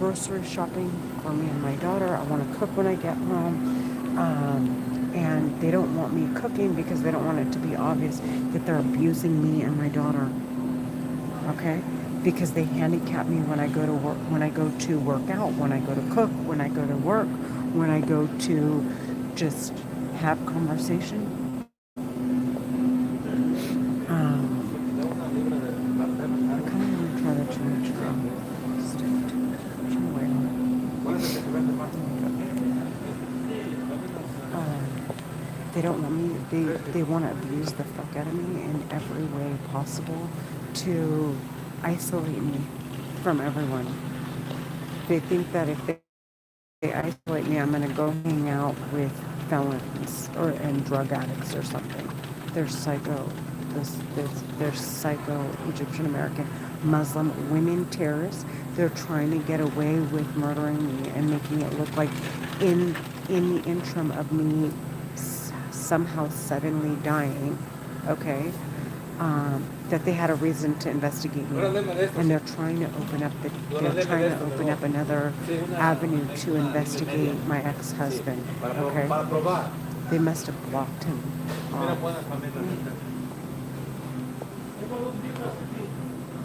grocery shopping for me and my daughter. I want to cook when I get home. And they don't want me cooking because they don't want it to be obvious that they're abusing me and my daughter. Okay? Because they handicap me when I go to work, when I go to work out, when I go to cook, when I go to work, when I go to just have conversation. I kind of want to try to change they don't want me, they want to abuse the fuck out of me in every way possible to isolate me from everyone. They think that if they isolate me, I'm going to go hang out with felons and drug addicts or something. They're psycho. They're psycho Egyptian American Muslim women terrorists. They're trying to get away with murdering me and making it look like in the interim of me somehow suddenly dying, okay, that they had a reason to investigate me, and they're trying to open up another avenue to investigate my ex-husband. Okay, they must have blocked him off.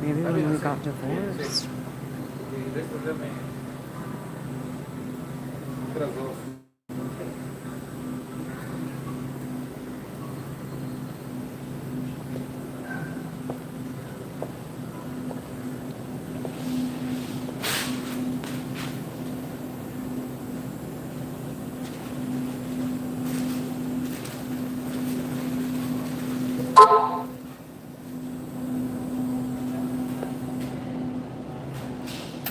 Maybe when we got divorced.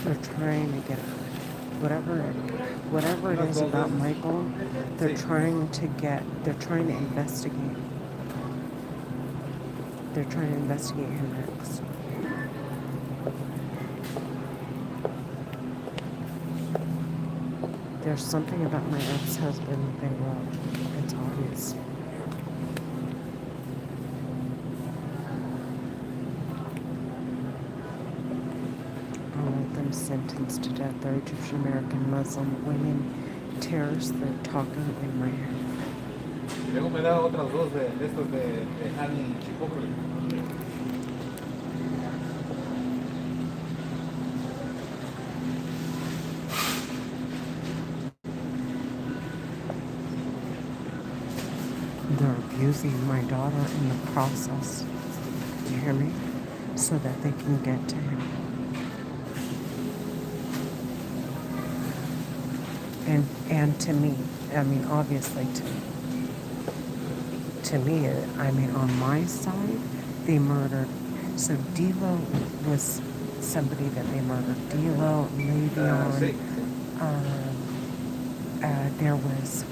They're trying to get whatever it is about Michael. They're trying to investigate. They're trying to investigate him next. There's something about my ex-husband that they love. It's obvious. Sentenced to death. They're Egyptian American Muslim women terrorists. They're talking in my head. Luego me da otras dos de estos de honey chipotle. They're abusing my daughter in the process. You hear me? So that they can get to him. And to me, I mean, obviously to me, I mean, on my side, they murdered. So D'Lo was somebody that they murdered. D'Lo, Le'Veon. There was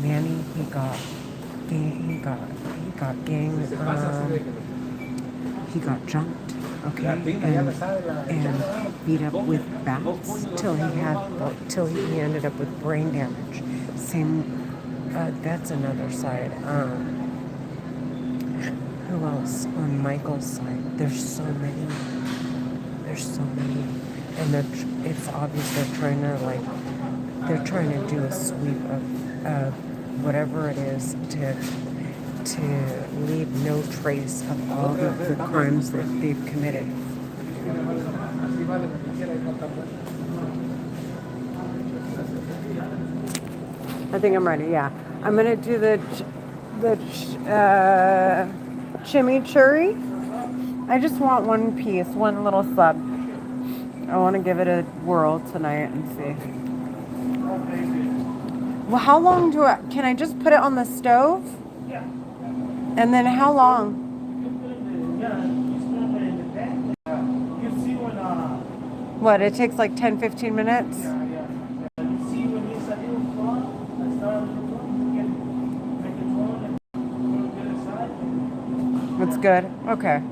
Manny. He got jumped. Okay, and beat up with bats till he ended up with brain damage. Same, that's another side. Who else on Michael's side? There's so many, and it's obvious they're trying to do a sweep of whatever it is to leave no trace of all of the crimes that they've committed. I think I'm ready, yeah. I'm going to do the chimichurri. I just want one piece, one little sub. I want to give it a whirl tonight and see. Well, how long can I just put it on the stove? Yeah. And then how long? What, it takes like 10, 15 minutes? That's good. Okay.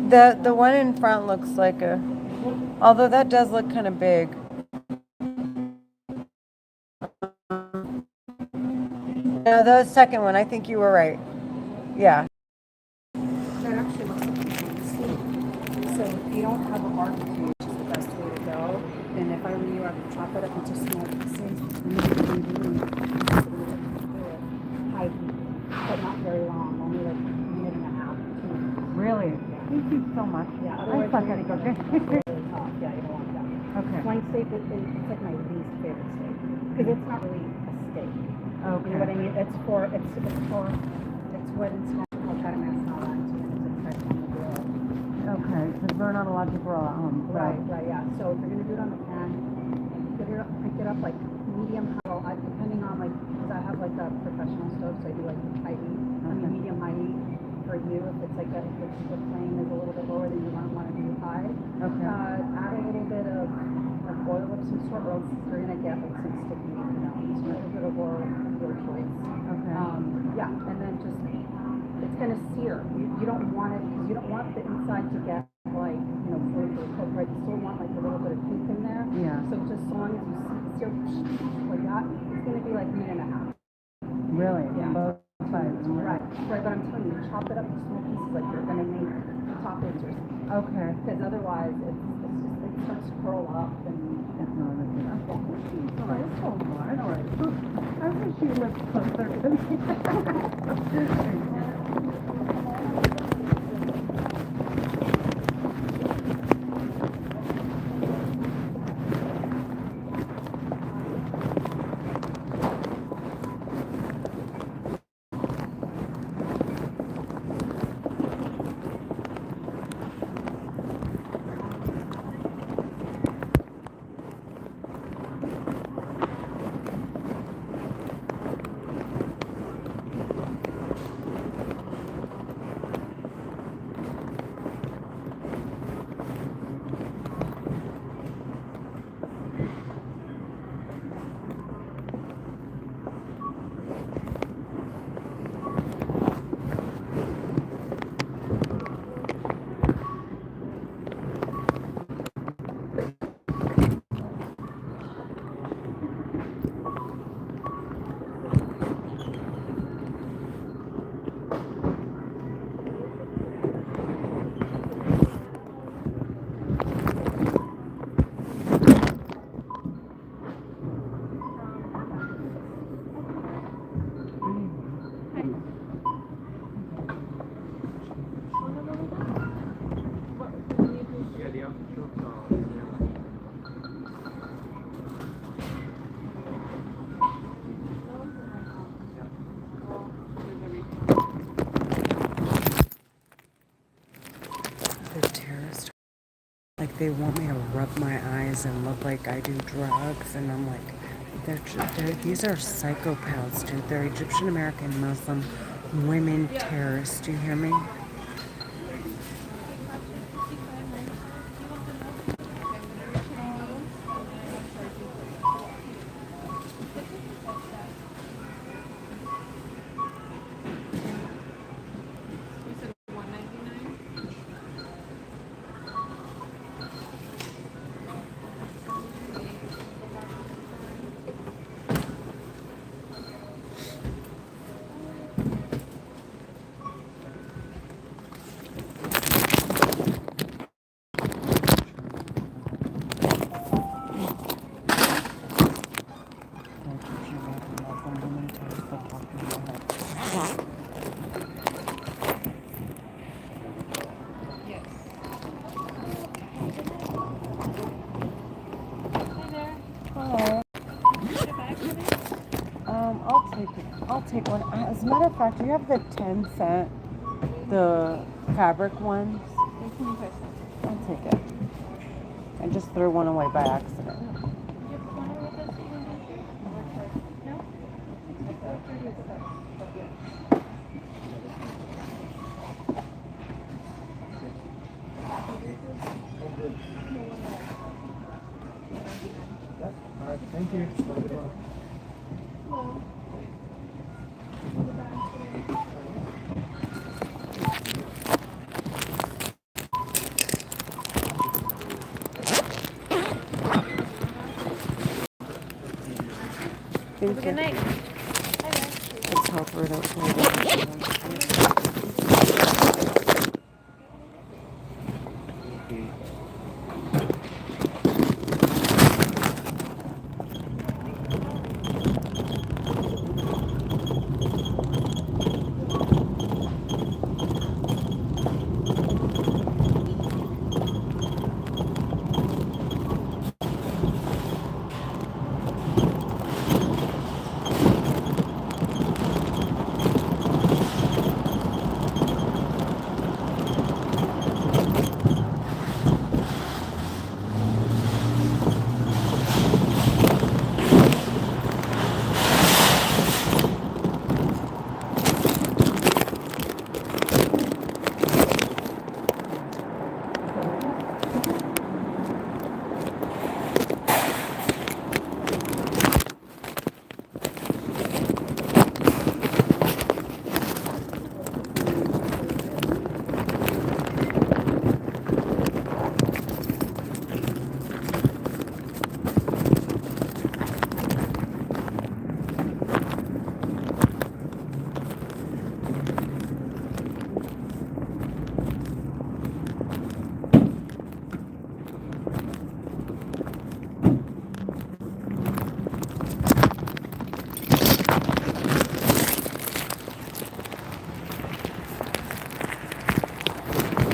The one in front looks like although that does look kind of big. No, the second one, I think you were right. Yeah. That actually looks like so if you don't have a barbecue, which is the best way to go, then if I were you, I would chop it up into small pieces and high heat, but not very long, only like a minute and a half, 2 minutes. Really? Yeah. Thank you so much. Yeah, I otherwise suck you're at gonna get cooking. really tough. Yeah, you don't want that. Okay. Flank steak is it's like my least favorite steak because it's not really a steak. Okay. You know what I mean? It's what in Spanish called carne asada, and so then it's like on the grill. Okay, because we're not allowed to grill at home. So. Right, yeah. So if you're gonna do it on the pan, pick it up like medium high. Well, depending on like, because I have like a professional stove, so I do like high heat. I mean medium high heat for you. If it's like if the flame is a little bit lower, then you want to do high. Okay. Add a little bit of oil of some sort, or else you're gonna get like some sticky, so a little bit of oil, your choice. Okay. Yeah, and then just it's gonna sear. You don't want it because you don't want the inside to get like fully cooked, right? You still want like a little bit of kick in there. Yeah. So just so long as you sear like that, it's gonna be like a minute and a half. Really? Yeah. Both sides. Right. But I'm telling you, chop it up into small pieces like you're gonna make toppings or something. Okay. Because otherwise, it starts to curl up and. It's not a good. Oh, it's so hard. All right. I wish you lived closer to me. The terrorist, like they want me to rub my eyes and look like I do drugs, and I'm like, these are psychopaths, dude. They're Egyptian American Muslim women terrorists. Do you hear me? I'll take one. As a matter of fact, do you have the 10 cent, the fabric ones? I'll take it. I just threw one away by accident. All right, thank you. Thank you. Good night. Let's help her out. Okay.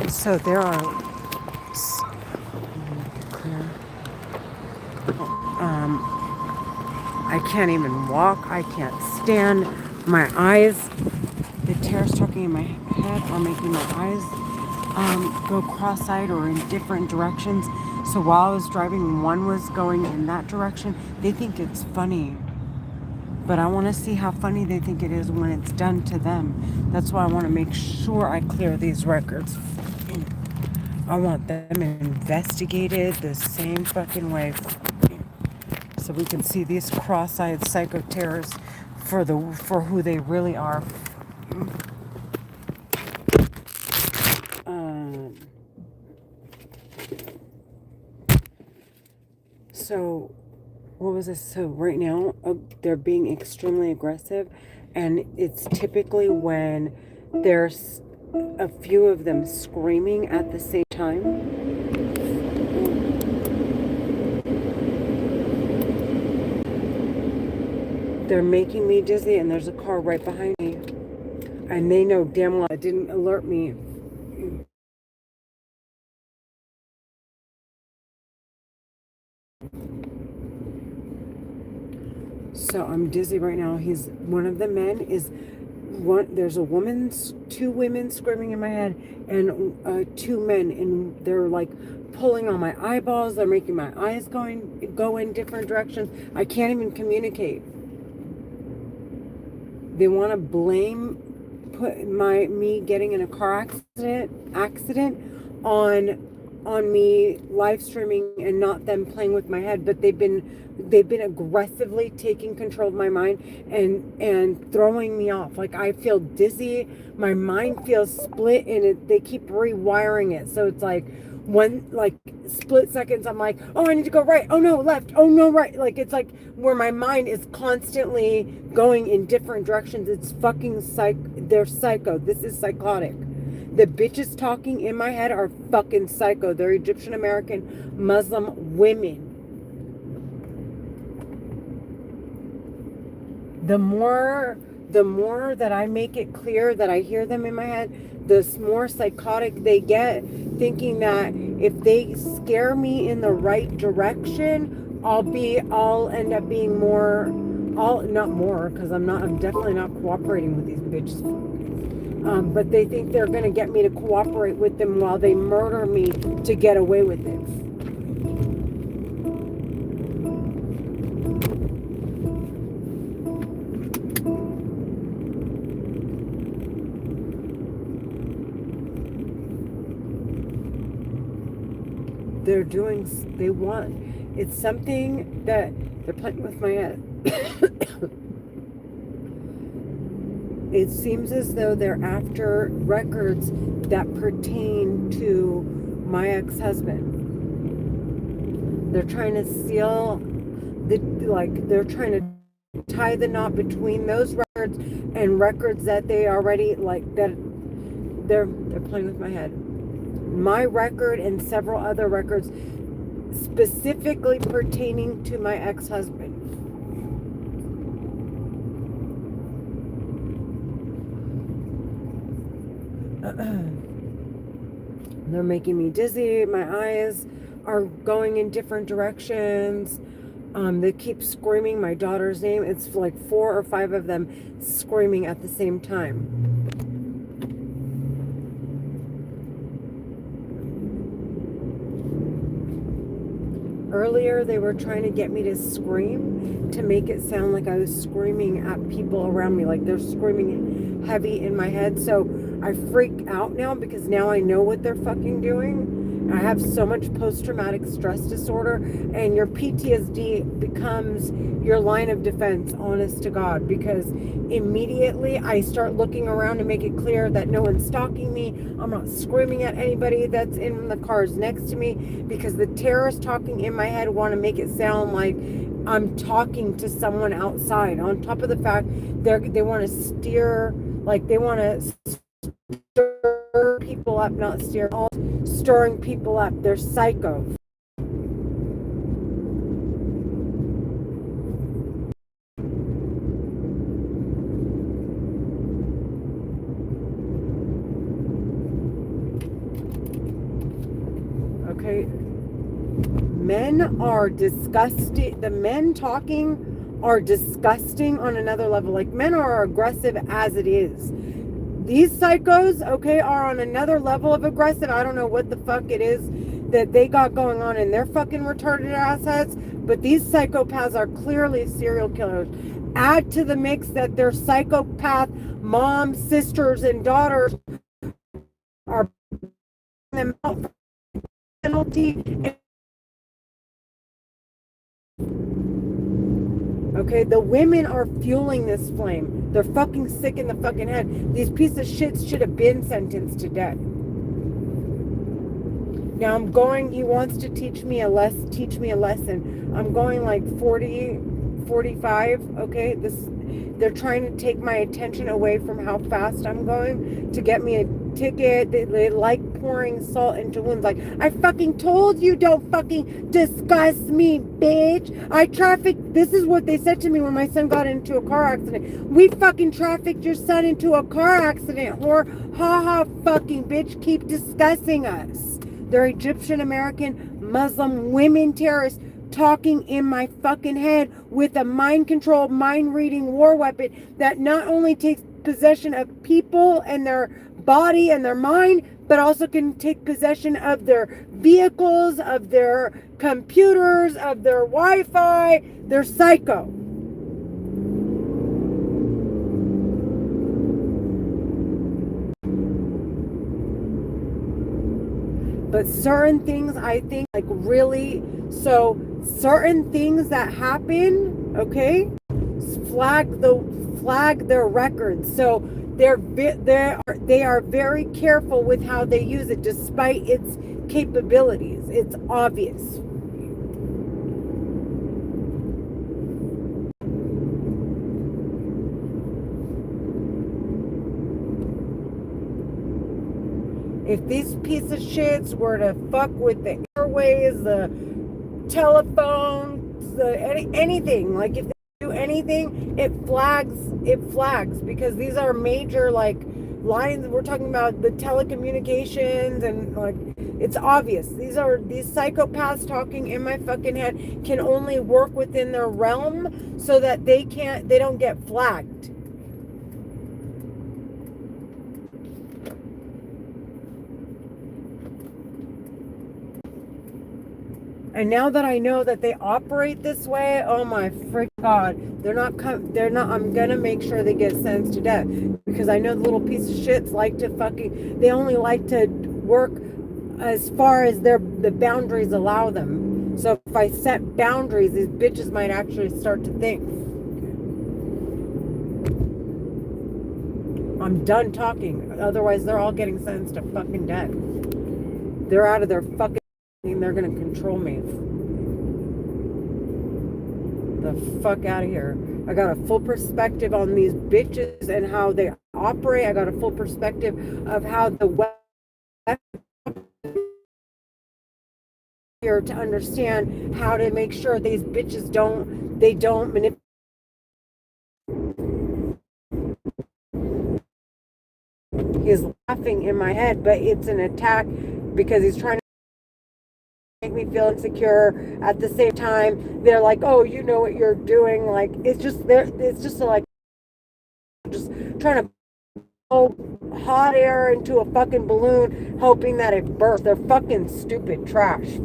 So there are clear. I can't even walk. I can't stand. My eyes, the tears talking in my head are making my eyes go cross-eyed or in different directions. So while I was driving, one was going in that direction. They think it's funny. But I want to see how funny they think it is when it's done to them. That's why I want to make sure I clear these records. I want them investigated the same fucking way. So we can see these cross-eyed psycho terrorists for who they really are. So what was this? So right now they're being extremely aggressive, and it's typically when there's a few of them screaming at the same time. They're making me dizzy, and there's a car right behind me. And they know damn well it didn't alert me. So I'm dizzy right now. One of the men is one. There's two women screaming in my head, and two men, and they're like pulling on my eyeballs. They're making my eyes go in different directions. I can't even communicate. They want to me getting in a car accident on me live streaming and not them playing with my head. But they've been aggressively taking control of my mind and throwing me off. Like, I feel dizzy, my mind feels split, and they keep rewiring it. So it's like split seconds I'm like, oh, I need to go right, oh no, left, oh no, right. Like, it's like where my mind is constantly going in different directions. It's fucking they're psycho. This is psychotic. The bitches talking in my head are fucking psycho. They're Egyptian American Muslim women. The more that I make it clear that I hear them in my head, the more psychotic they get, thinking that if they scare me in the right direction, I'll end up being not more, because I'm definitely not cooperating with these bitches. But they think they're going to get me to cooperate with them while they murder me to get away with it. It's something that they're playing with my head. It seems as though they're after records that pertain to my ex-husband. They're trying to they're trying to tie the knot between those records and records that they already, that they're playing with my head. My record and several other records specifically pertaining to my ex-husband. They're making me dizzy. My eyes are going in different directions. They keep screaming my daughter's name. It's like 4 or 5 of them screaming at the same time. Earlier, they were trying to get me to scream, to make it sound like I was screaming at people around me, like they're screaming heavy in my head. So I freak out now, because now I know what they're fucking doing. I have so much post-traumatic stress disorder, and your PTSD becomes your line of defense, honest to God, because immediately I start looking around to make it clear that no one's stalking me. I'm not screaming at anybody that's in the cars next to me, because the terrorists talking in my head want to make it sound like I'm talking to someone outside. On top of the fact they want to steer, they want to stir people up, not steer, all stirring people up. They're psycho. okay? Men are disgusting. The men talking are disgusting on another level. Like, men are aggressive as it is. These psychos, okay, are on another level of aggressive. I don't know what the fuck it is that they got going on in their fucking retarded assets, but these psychopaths are clearly serial killers. Add to the mix that their psychopath moms, sisters, and daughters are them out for penalty. Okay, the women are fueling this flame. They're fucking sick in the fucking head. These pieces of shit should have been sentenced to death. Now I'm going, he wants to teach me a lesson. I'm going like 40, 45, okay? They're trying to take my attention away from how fast I'm going to get me a ticket. They like pouring salt into wounds. Like, I fucking told you, don't fucking discuss me, bitch. This is what they said to me when my son got into a car accident. We fucking trafficked your son into a car accident, whore. Ha ha, fucking bitch, keep discussing us. They're Egyptian American Muslim women terrorists talking in my fucking head with a mind-controlled, mind-reading war weapon that not only takes possession of people and their body and their mind, but also can take possession of their vehicles, of their computers, of their Wi-Fi. They're psycho. But certain things, I think, like, really, so certain things that happen, okay, flag their records. So they are very careful with how they use it, despite its capabilities. It's obvious. If these piece of shits were to fuck with the airways, the telephones, anything, like, if they do anything, it flags, because these are major, like, lines. We're talking about the telecommunications, and, like, it's obvious. These psychopaths talking in my fucking head can only work within their realm so that they don't get flagged. And now that I know that they operate this way, oh my frick God, they're not, I'm gonna make sure they get sentenced to death, because I know the little piece of shits like to they only like to work as far as the boundaries allow them. So if I set boundaries, these bitches might actually start to think. I'm done talking, otherwise they're all getting sentenced to fucking death. They're out of their fucking, they're gonna control me. The fuck out of here. I got a full perspective on these bitches and how they operate. I got a full perspective of how the West here to understand how to make sure these bitches don't manipulate. He's laughing in my head, but it's an attack because he's trying to make me feel insecure. At the same time, they're like, oh, you know what you're doing. Like, it's just like just trying to blow hot air into a fucking balloon, hoping that it bursts. They're fucking stupid trash.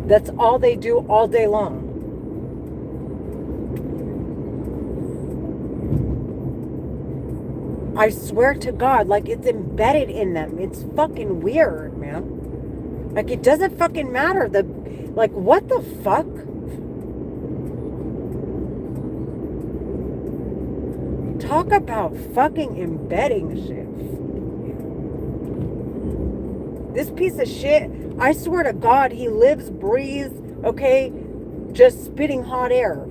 That's all they do all day long. I swear to God, like, it's embedded in them. It's fucking weird, man. Like, it doesn't fucking matter. Like, what the fuck? Talk about fucking embedding shit. This piece of shit, I swear to God, he lives, breathes, okay, just spitting hot air.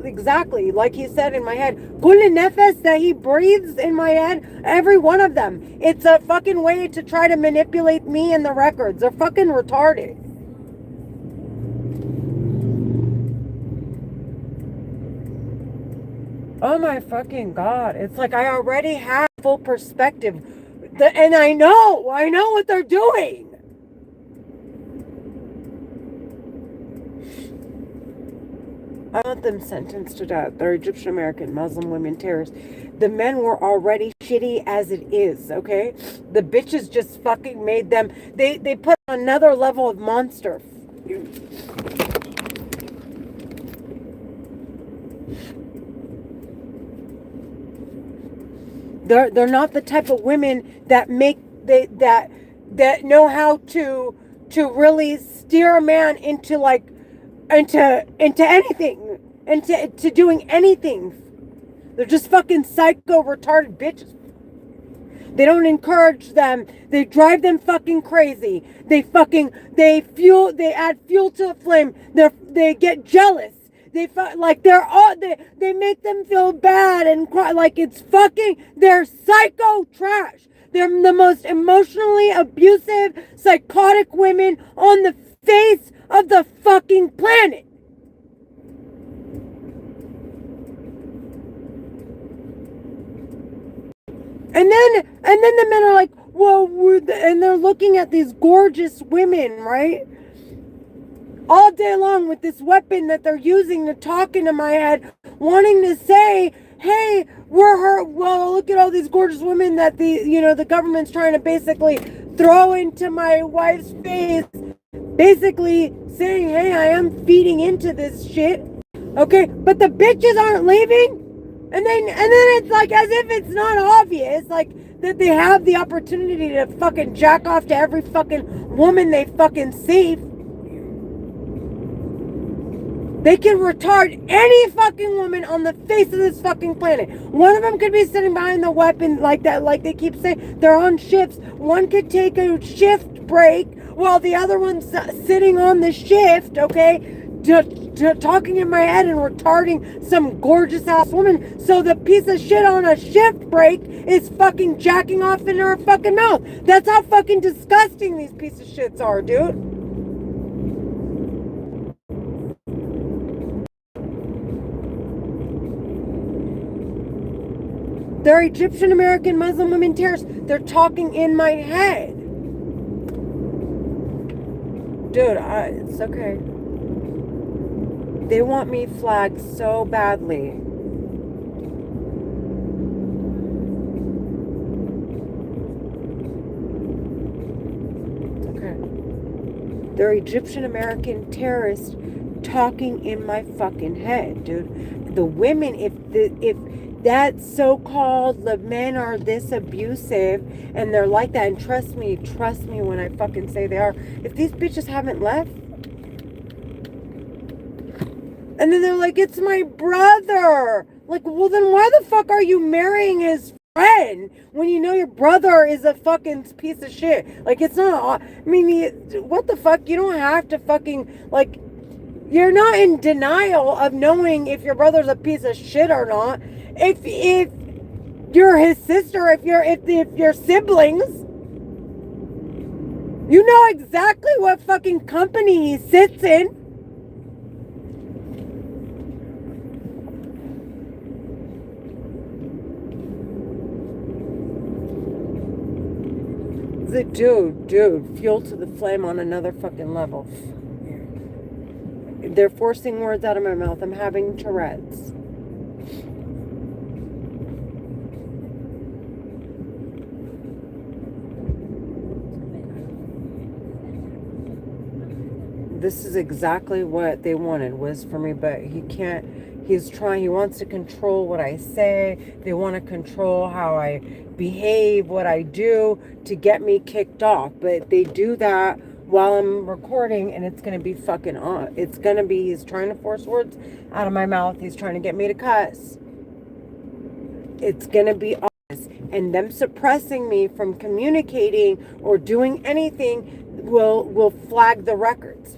Exactly, like he said in my head, Kulli nefes that he breathes in my head, every one of them. It's a fucking way to try to manipulate me and the records. They're fucking retarded. Oh my fucking God. It's like I already have full perspective. And I know what they're doing. I want them sentenced to death. They're Egyptian American Muslim women terrorists. The men were already shitty as it is, okay? The bitches just fucking made them. They put another level of monster. They're not the type of women that that know how to really steer a man into like into anything, into doing anything. They're just fucking psycho retarded bitches. They don't encourage them. They drive them fucking crazy. They add fuel to the flame. They get jealous. They make them feel bad and cry like it's fucking, they're psycho trash. They're the most emotionally abusive, psychotic women on the face of the fucking planet. And then the men are like, well, and they're looking at these gorgeous women, right? All day long with this weapon that they're using to talk into my head, wanting to say, hey, we're her. Well, look at all these gorgeous women that the government's trying to basically throw into my wife's face, basically saying, hey, I am feeding into this shit. Okay, but the bitches aren't leaving. And then it's like as if it's not obvious, like that they have the opportunity to fucking jack off to every fucking woman they fucking see. They can retard any fucking woman on the face of this fucking planet. One of them could be sitting behind the weapon like that, like they keep saying. They're on shifts. One could take a shift break while the other one's sitting on the shift, okay? Talking in my head and retarding some gorgeous ass woman, so the piece of shit on a shift break is fucking jacking off in her fucking mouth. That's how fucking disgusting these pieces of shits are, dude. They're Egyptian American Muslim women terrorists. They're talking in my head. Dude, it's okay. They want me flagged so badly. It's okay. They're Egyptian American terrorists talking in my fucking head, dude. The women, if that so-called the men are this abusive and they're like that, and trust me when I fucking say they are, if these bitches haven't left, and then they're like, it's my brother. Like, well, then why the fuck are you marrying his friend when you know your brother is a fucking piece of shit? Like, it's not, I mean, what the fuck? You don't have to fucking, like, you're not in denial of knowing if your brother's a piece of shit or not. If you're his sister, if you're siblings, you know exactly what fucking company he sits in. Dude, fuel to the flame on another fucking level. They're forcing words out of my mouth. I'm having Tourette's. This is exactly what they wanted, was for me, but he can't. He wants to control what I say. They want to control how I behave, what I do, to get me kicked off. But they do that while I'm recording, and it's going to be fucking on. It's going to be, he's trying to force words out of my mouth. He's trying to get me to cuss. It's going to be honest. And them suppressing me from communicating or doing anything will flag the records.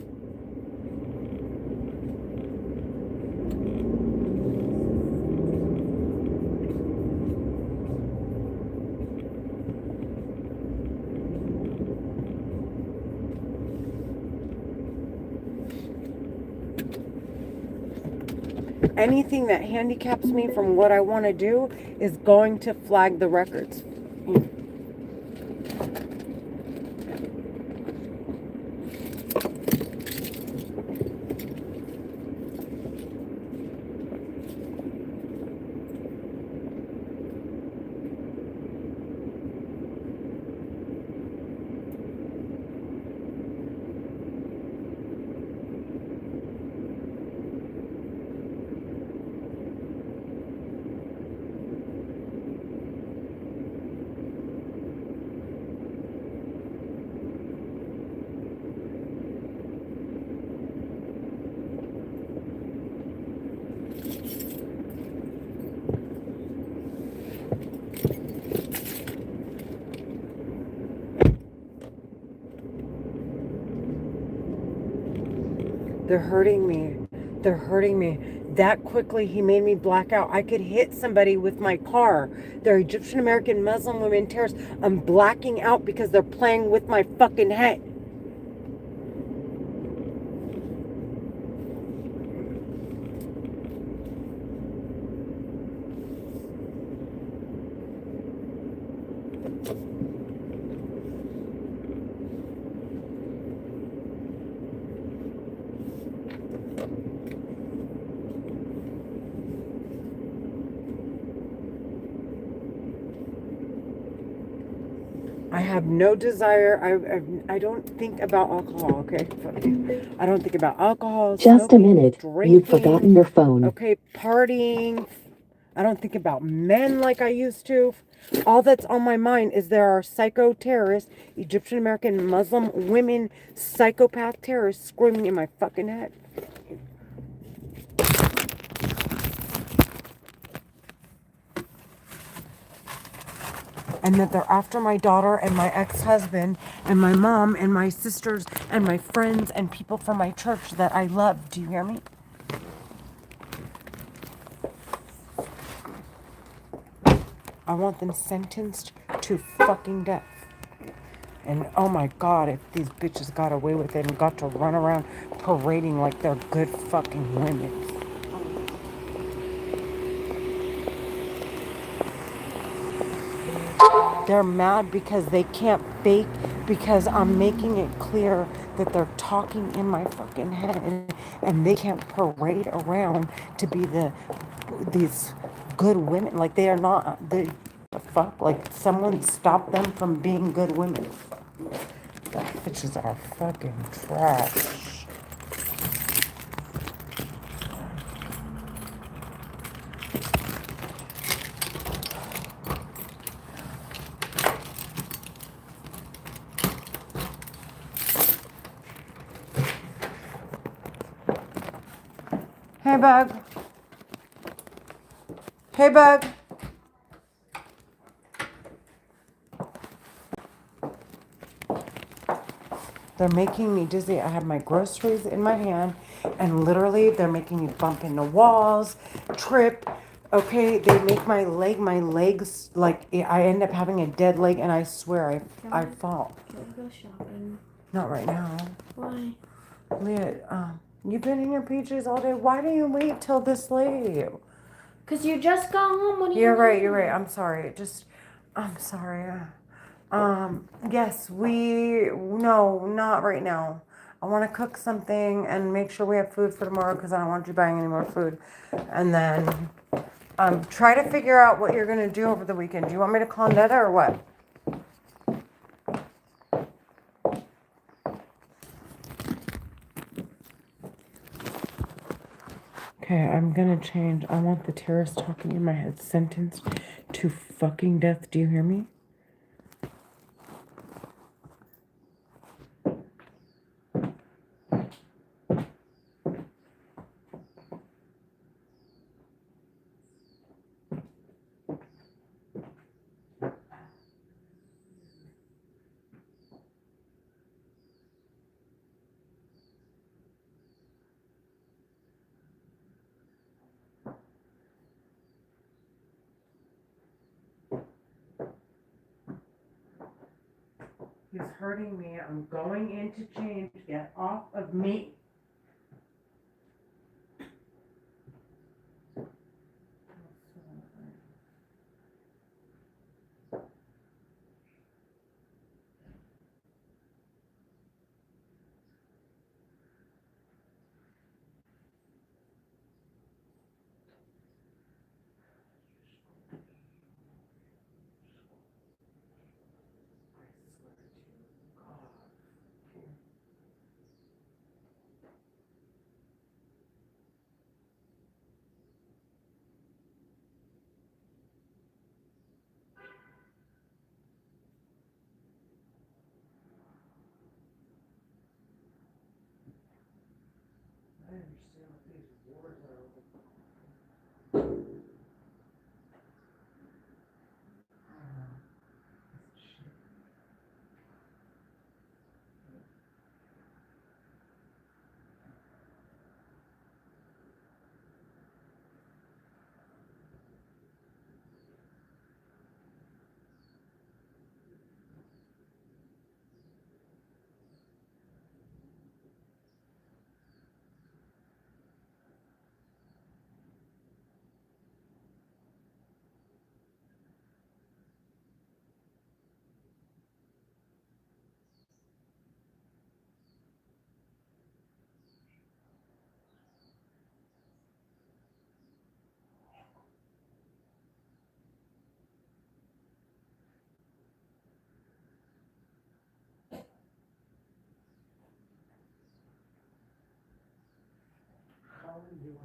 anything that handicaps me from what I want to do is going to flag the records. They're hurting me. They're hurting me. That quickly, he made me black out. I could hit somebody with my car. They're Egyptian American Muslim women terrorists. I'm blacking out because they're playing with my fucking head. I have no desire. I don't think about alcohol, okay? Fuck you. I don't think about alcohol, Just a smoking, minute. drinking, You've forgotten your phone. okay, partying. I don't think about men like I used to. All that's on my mind is there are psycho terrorists, Egyptian American Muslim women, psychopath terrorists screaming in my fucking head. And that they're after my daughter and my ex-husband and my mom and my sisters and my friends and people from my church that I love. Do you hear me? I want them sentenced to fucking death. And oh my God, if these bitches got away with it and got to run around parading like they're good fucking women. They're mad because they can't fake, because I'm making it clear that they're talking in my fucking head and they can't parade around to be these good women. Like they are not, the fuck, like someone stop them from being good women. The bitches are fucking trash. Hey, Bug. Hey, Bug. They're making me dizzy. I have my groceries in my hand, and literally they're making me bump into walls, trip. Okay, they make my legs, like I end up having a dead leg, and I swear I fall. Can we go shopping? Not right now. Why? Leah, you've been in your PJs all day. Why do you wait till this late? Cause you just got home. What do you You're right. mean? You're right. I'm sorry. I'm sorry. Yes, no, not right now. I want to cook something and make sure we have food for tomorrow because I don't want you buying any more food. And then, try to figure out what you're going to do over the weekend. Do you want me to call Netta or what? Okay, I'm going to change. I want the terrorist talking in my head sentenced to fucking death. Do you hear me? He's hurting me. I'm going in to change. Get off of me.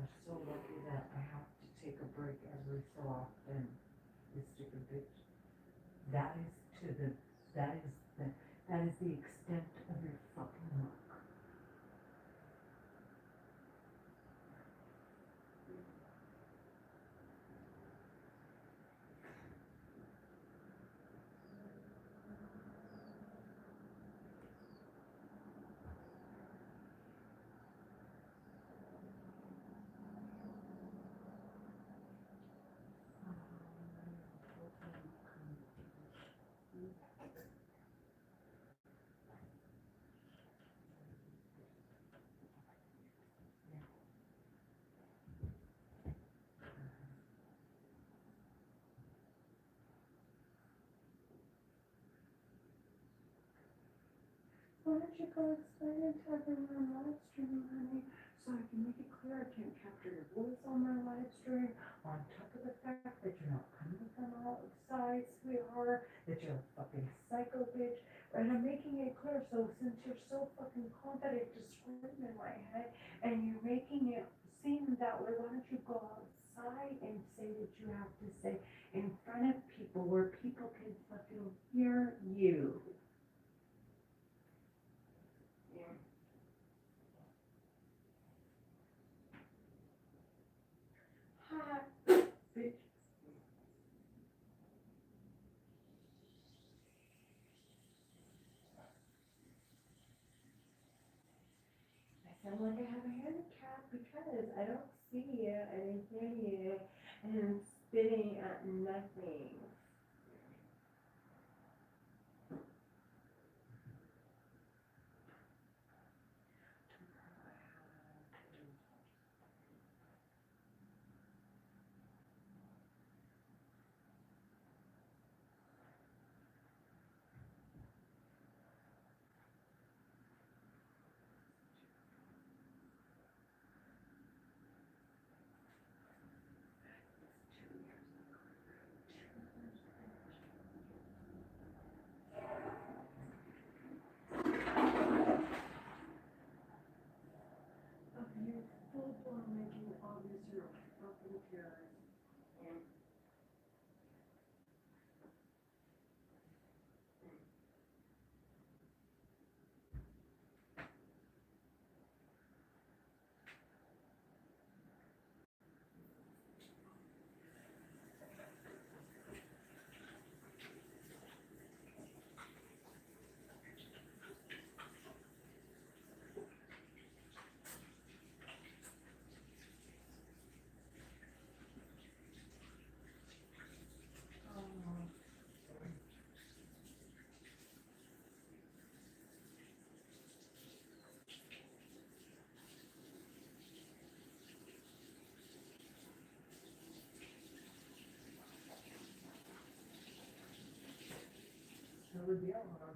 are so lucky that I have to take a break every so often. You stupid bitch. That is the extent of your fucking luck. Why don't you go explain it to everyone live streaming, honey? So I can make it clear I can't capture your voice on my live stream, on top of the fact that you're not coming from outside, sweetheart, that you're a fucking psycho bitch, and I'm making it clear, so since you're so fucking confident to scream in my head, and you're making it seem that way, why don't you go outside and say what you have to say in front of people, where people can fucking hear you? Hi. Bitch. I sound like I have a handicap because I don't see you, I didn't hear you, and I'm spitting at nothing. You're full blown making it obvious you're a fucking terrorist. So would be all right.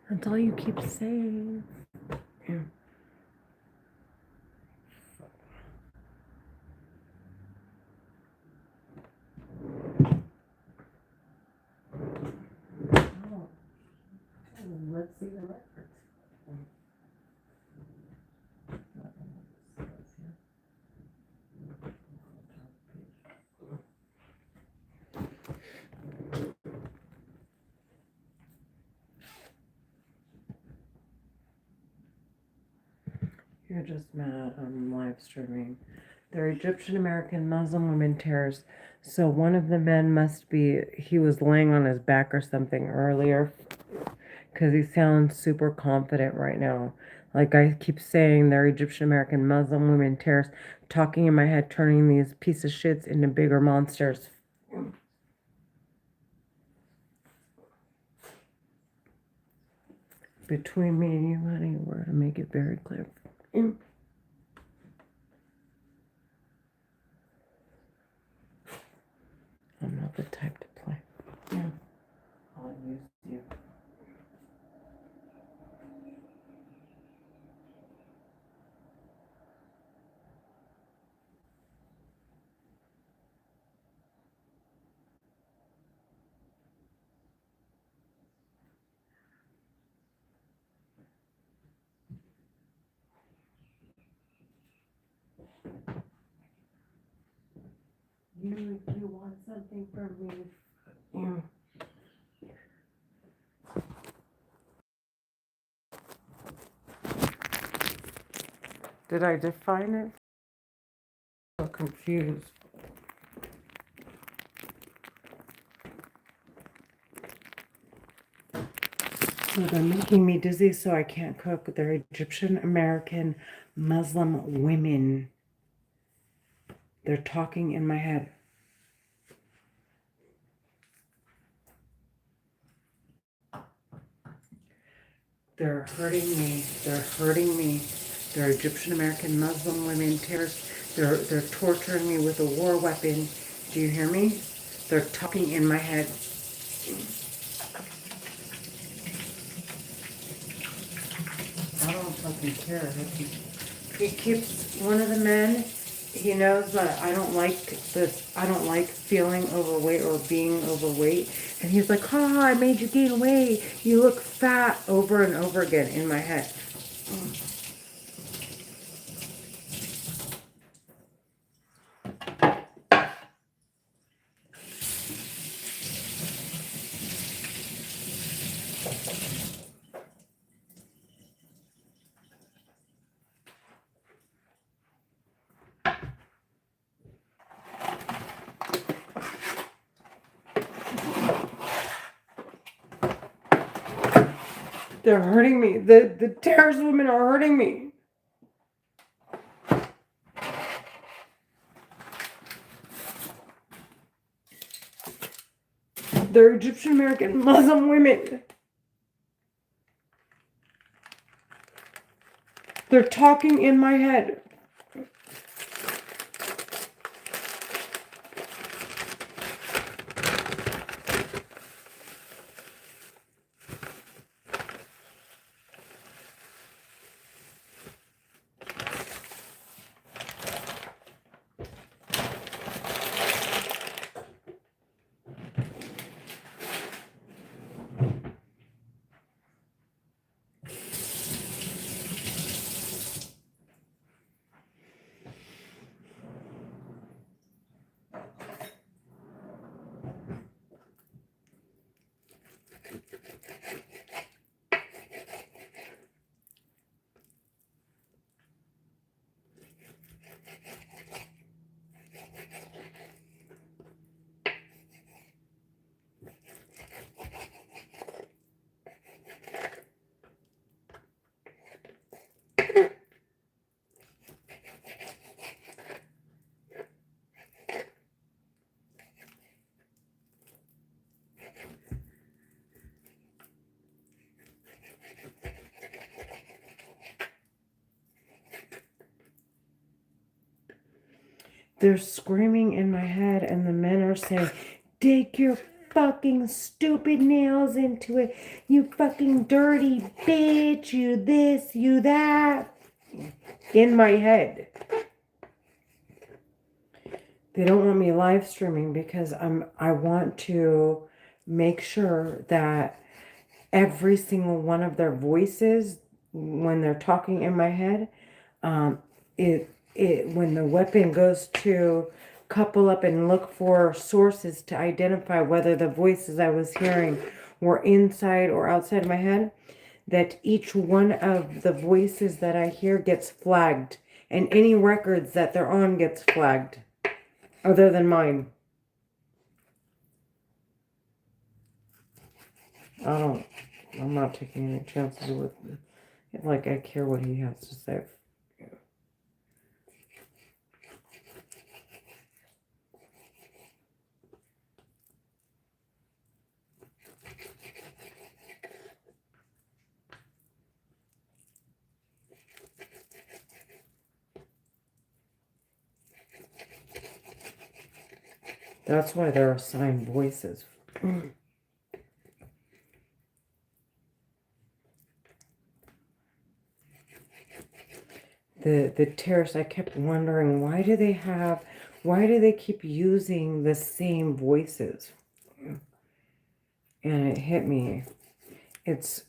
That's all you keep saying. Oh, let's see the records. You're just mad. I'm live streaming. They're Egyptian American Muslim women terrorists. So one of the men must be, he was laying on his back or something earlier, because he sounds super confident right now. Like I keep saying, they're Egyptian American Muslim women terrorists, talking in my head, turning these piece of shits into bigger monsters. Between me and you, honey, we're gonna make it very clear. I'm not the type to play. Yeah. I'll use you. knew you want something from me. Yeah. Did I define it? I'm so confused. So they're making me dizzy so I can't cook. They're Egyptian American Muslim women. They're talking in my head. They're hurting me. They're hurting me. They're Egyptian American Muslim women terrorists. They're torturing me with a war weapon. Do you hear me? They're talking in my head. I don't fucking care. He keeps one of the men. He knows that I don't like this. I don't like feeling overweight or being overweight. And he's like, "Ha, I made you gain weight. You look fat," over and over again in my head. They're hurting me. The terrorist women are hurting me. They're Egyptian American Muslim women. They're talking in my head. They're screaming in my head, and the men are saying, "Dig your fucking stupid nails into it. You fucking dirty bitch. You this, you that." In my head. They don't want me live streaming because I want to make sure that every single one of their voices, when they're talking in my head, when the weapon goes to couple up and look for sources to identify whether the voices I was hearing were inside or outside my head, that each one of the voices that I hear gets flagged, and any records that they're on gets flagged, other than mine. I'm not taking any chances with it. Like, I care what he has to say. That's why they're assigned voices. The terrorists, I kept wondering, why do they keep using the same voices? And it hit me. It's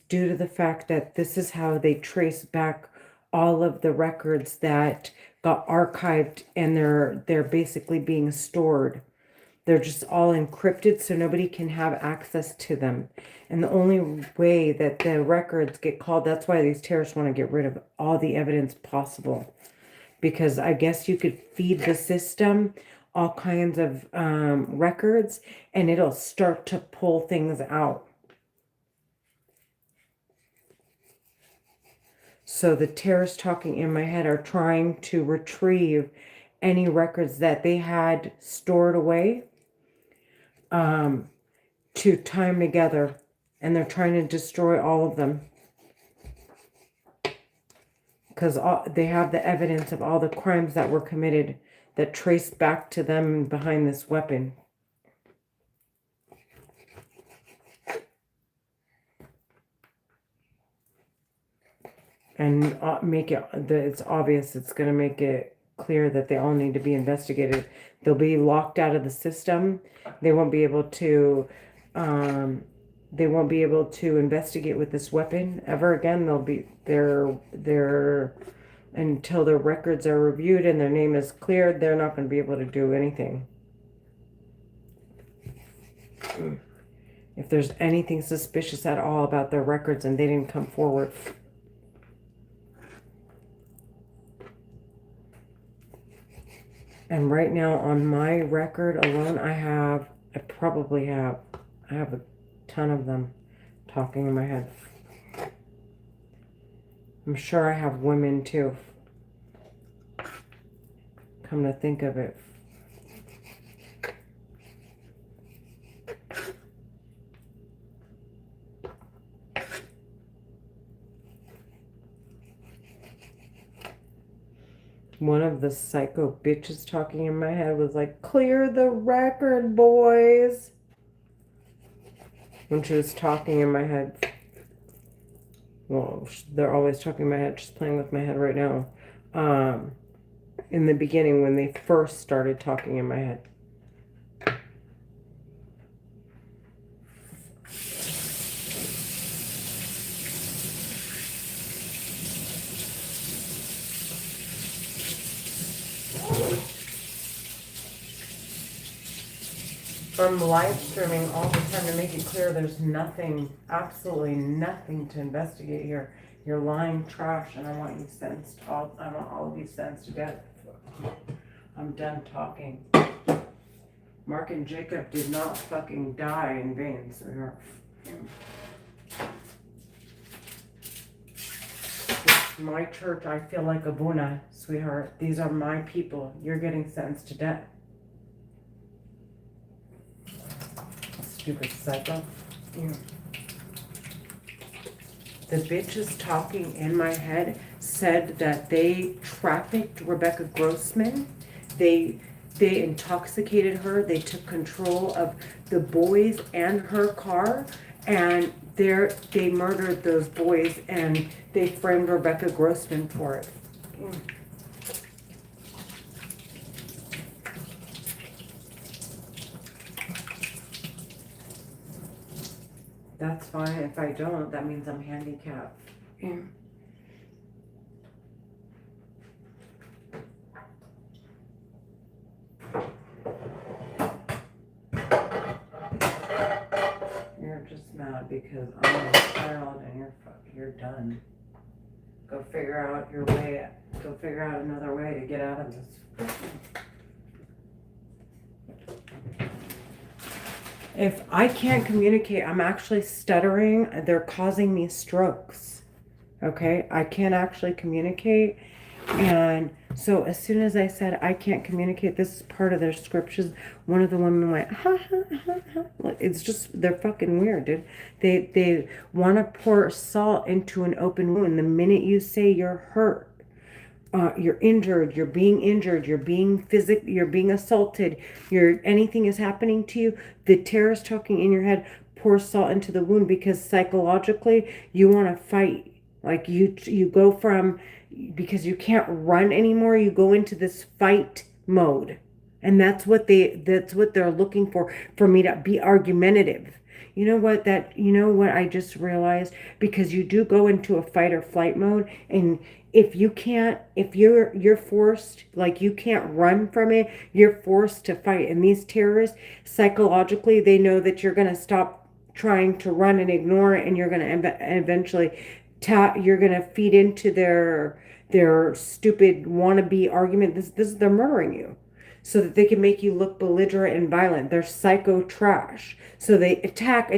due to the fact that this is how they trace back all of the records that got archived, and they're basically being stored. They're just all encrypted so nobody can have access to them. And the only way that the records get called, that's why these terrorists want to get rid of all the evidence possible. Because I guess you could feed the system all kinds of records, and it'll start to pull things out. So the terrorists talking in my head are trying to retrieve any records that they had stored away to time together. And they're trying to destroy all of them. Because they have the evidence of all the crimes that were committed that traced back to them behind this weapon. And make it, it's obvious, it's going to make it clear that they all need to be investigated. They'll be locked out of the system. They won't be able to, investigate with this weapon ever again. They'll be, until their records are reviewed and their name is cleared, they're not going to be able to do anything. If there's anything suspicious at all about their records and they didn't come forward. And right now on my record alone, I have a ton of them talking in my head. I'm sure I have women too. Come to think of it. One of the psycho bitches talking in my head was like, "Clear the record, boys." When she was talking in my head. Well, they're always talking in my head. She's playing with my head right now. In the beginning, when they first started talking in my head. From live streaming all the time to make it clear there's nothing, absolutely nothing to investigate here. You're lying trash, and I want you sentenced. I want all of you sentenced to death. I'm done talking. Mark and Jacob did not fucking die in vain, sweetheart. It's my church. I feel like Abuna, sweetheart. These are my people. You're getting sentenced to death. Stupid psycho. Yeah. The bitches talking in my head said that they trafficked Rebecca Grossman. They intoxicated her. They took control of the boys and her car, and they murdered those boys, and they framed Rebecca Grossman for it. That's fine. If I don't, that means I'm handicapped. Yeah. You're just mad because I'm a child and you're done. Go figure out your way. Go figure out another way to get out of this. If I can't communicate, I'm actually stuttering. They're causing me strokes. Okay? I can't actually communicate. And so as soon as I said I can't communicate, this is part of their scriptures. One of the women went, ha, ha, ha, ha. It's just, they're fucking weird, dude. They want to pour salt into an open wound. The minute you say you're hurt, you're injured, you're being you're being assaulted, anything is happening to you, the terrorist talking in your head pours salt into the wound, because psychologically you want to fight. Like you go from, because you can't run anymore, you go into this fight mode. And that's what they're looking for me to be argumentative. You know what I just realized? Because you do go into a fight or flight mode, and if you're forced, like you can't run from it, you're forced to fight. And these terrorists, psychologically, they know that you're going to stop trying to run and ignore it, and you're going to eventually you're going to feed into their stupid wannabe argument. This they're murdering you so that they can make you look belligerent and violent. They're psycho trash. So they attack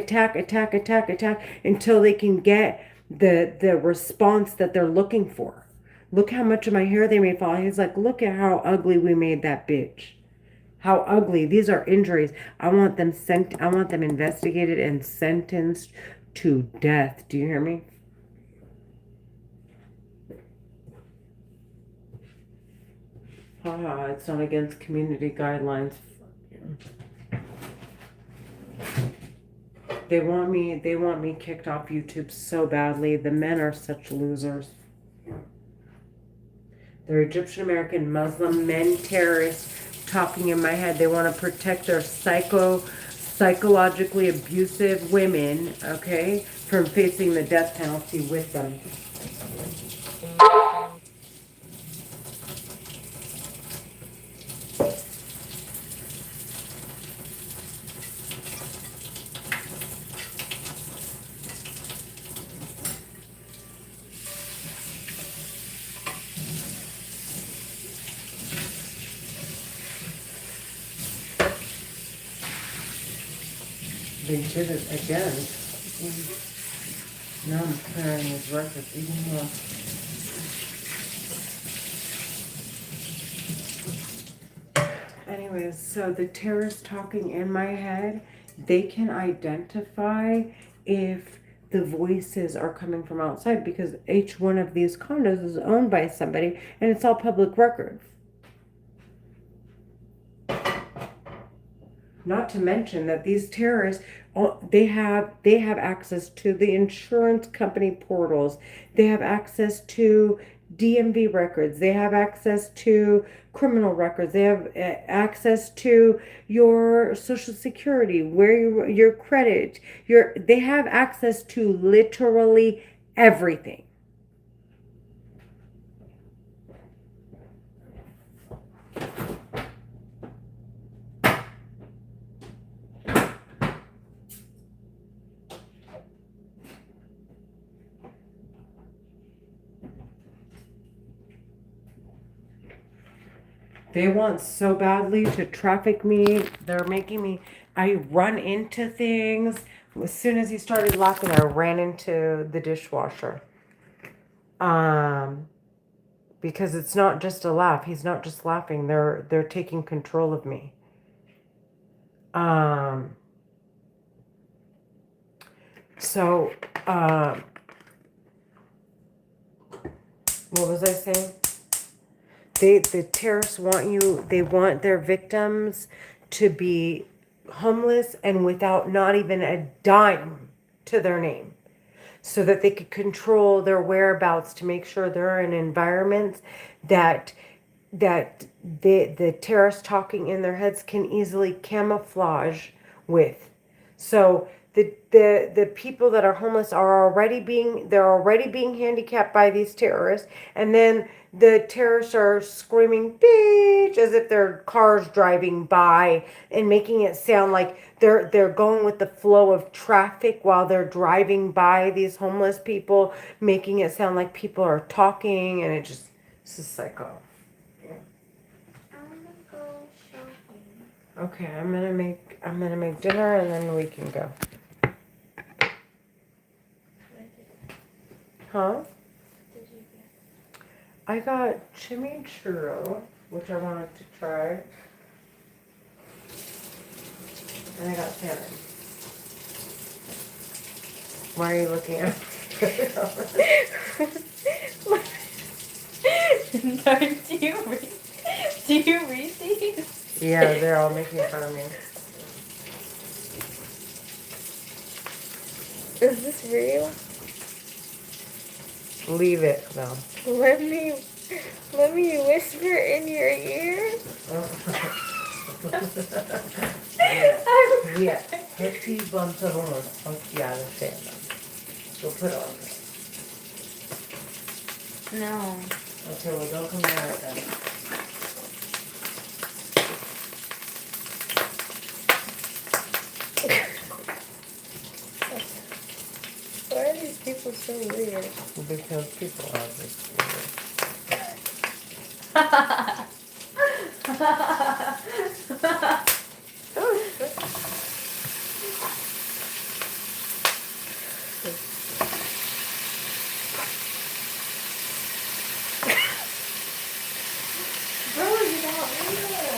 until they can get the response that they're looking for. Look how much of my hair they made fall. He's like, look at how ugly we made that bitch. How ugly. These are injuries. I want them investigated and sentenced to death. Do you hear me? Haha, it's not against community guidelines. They want me kicked off YouTube so badly. The men are such losers. They're Egyptian American Muslim men terrorists talking in my head. They want to protect their psychologically abusive women, okay, from facing the death penalty with them. They did it again. Now I'm clearing his records even more. Anyways, so the terrorists talking in my head, they can identify if the voices are coming from outside because each one of these condos is owned by somebody and it's all public record. Not to mention that these terrorists, they have access to the insurance company portals. They have access to DMV records. They have access to criminal records. They have access to your social security, where your credit, they have access to literally everything. They want so badly to traffic me. They're making me, I run into things. As soon as he started laughing, I ran into the dishwasher. Because it's not just a laugh. He's not just laughing. They're taking control of me. So, what was I saying? The terrorists they want their victims to be homeless and without not even a dime to their name, so that they could control their whereabouts to make sure they're in environments that the terrorists talking in their heads can easily camouflage with. So the people that are homeless are already being handicapped by these terrorists, and then the terrorists are screaming "bitch" as if their cars driving by and making it sound like they're going with the flow of traffic while they're driving by these homeless people, making it sound like people are talking, and it's just psycho. Okay, I'm gonna make dinner and then we can go. Huh? I got chimichurro, which I wanted to try. And I got salmon. Why are you looking at me? Do you read these? Yeah, they're all making fun of me. Is this real? Leave it, though. Let me whisper in your ear. Yeah, Hetty Bantalona Occhiale Sena. Go put on it. No. Okay, well, don't come near it then. Why are these people so weird? Because people are just weird. Bro, you got real.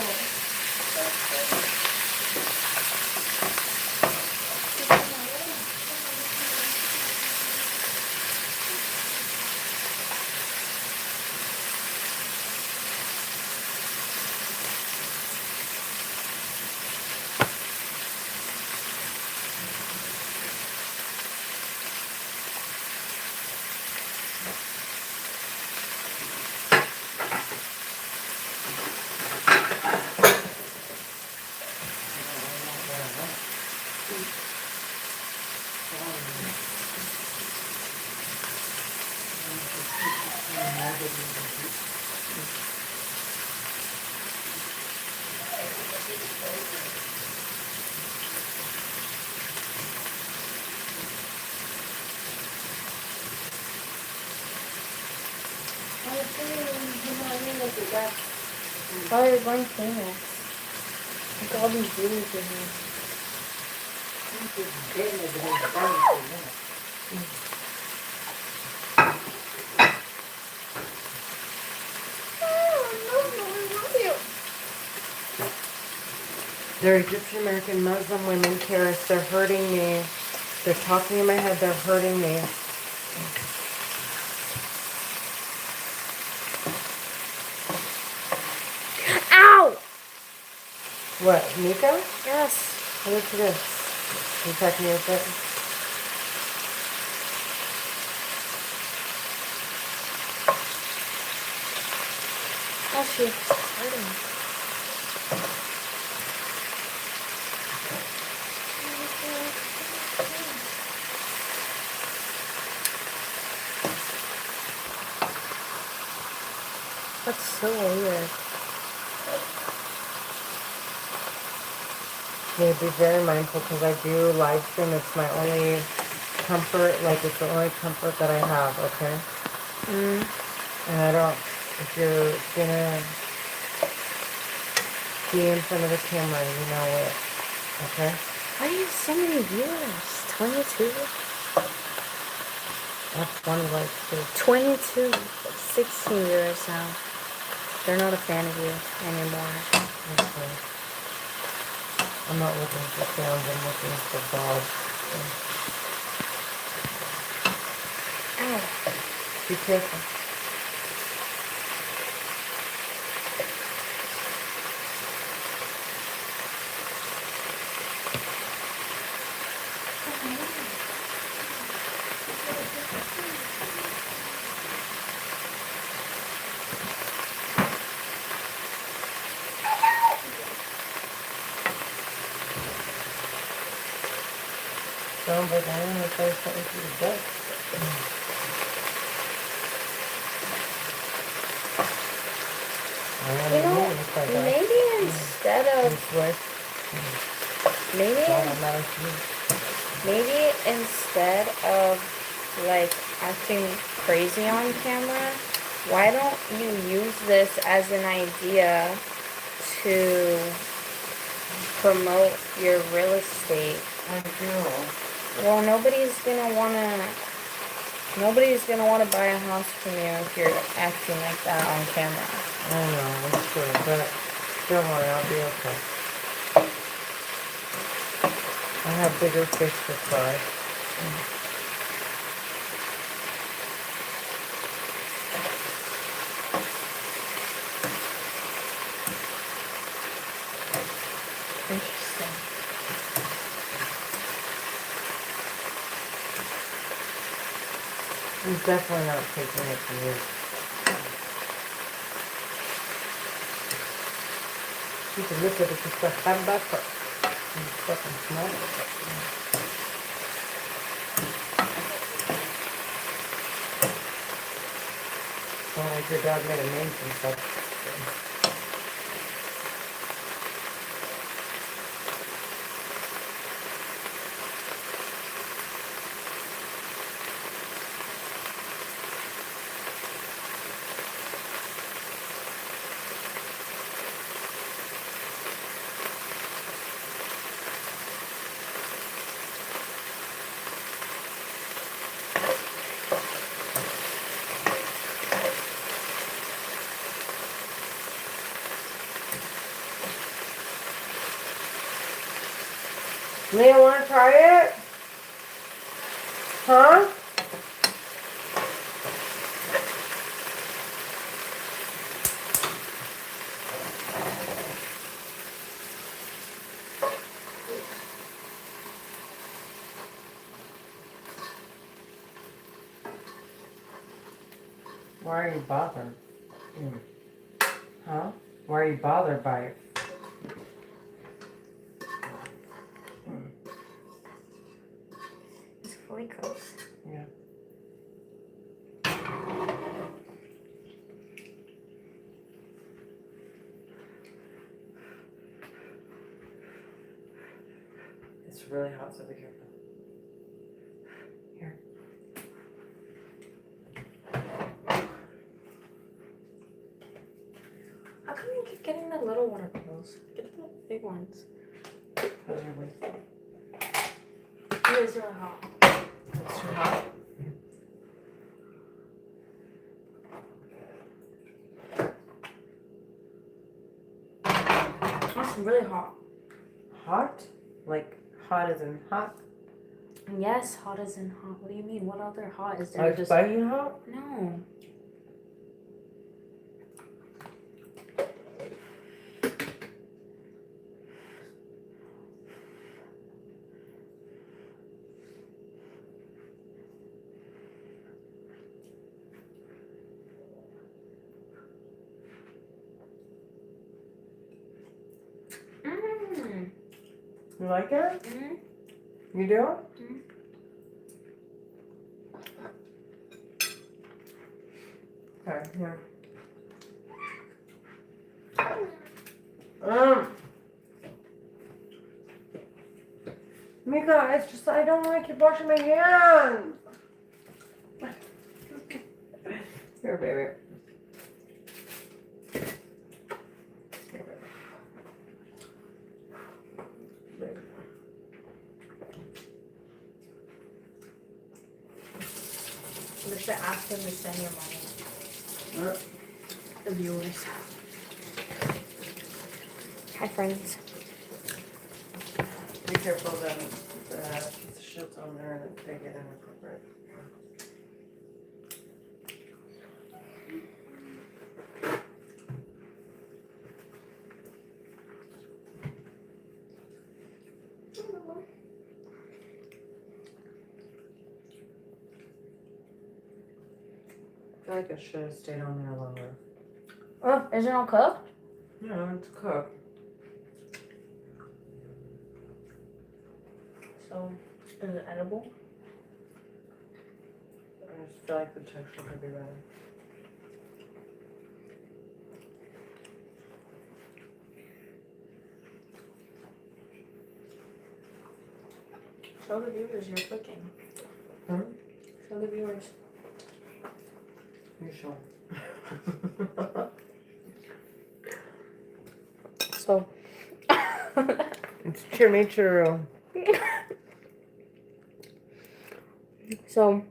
Why are you going famous? Look at all these views you have. They're Egyptian American Muslim women terrorists. They're hurting me. They're talking in my head. They're hurting me. Ow! What, Nico? Yes. Look at this. You touch me with it? Oh, she's hurting. That's so weird. Yeah, be very mindful because I do live stream. It's my only comfort. Like, it's the only comfort that I have, okay? And I don't, if you're gonna be in front of the camera, you know it, okay? Why do you have so many viewers? 22? That's one like too. 22. 16 viewers now. They're not a fan of you anymore. Okay. I'm not looking for sounds, I'm looking for dogs. Ow. Be careful. Sounds like I'm gonna say something to the deck. You know, maybe instead of, maybe instead of like acting crazy on camera, why don't you use this as an idea to promote your real estate? I do. Well, nobody's gonna wanna buy a house from you if you're acting like that on camera. I know, it's true, but don't worry, I'll be okay. I have bigger fish to fry. Interesting. I'm definitely not taking it from you. You can look at it just like that back. It's fucking small. Sound like your dog made a name for himself. Leah, wanna try it? Huh? Why are you bothered? Huh? Why are you bothered by it? It's fully cooked. Yeah. It's really hot, so be careful. Here. How come you keep getting the little water bottles? Get the big ones. How's your waist? It is really hot. It's too hot. It's really hot. Hot? Like hot as in hot? Yes, hot as in hot. What do you mean? What other hot is there? Like Just spicy hot? no. Mm. You like it? Mm. You do? Mm. Okay, here. Mika, it's just I don't like you washing my hands. Here, baby. Here, baby. We should ask them to send your money. The viewers. Hi, friends. Be careful that the shit's on there and they get inappropriate. I feel like it should have stayed on there longer. Oh, is it all cooked? No, it's cooked. So, is it edible? I just feel like the texture could be better. Show the viewers you're cooking. Hmm? Show the viewers. You sure? So. It's chimichurri. So,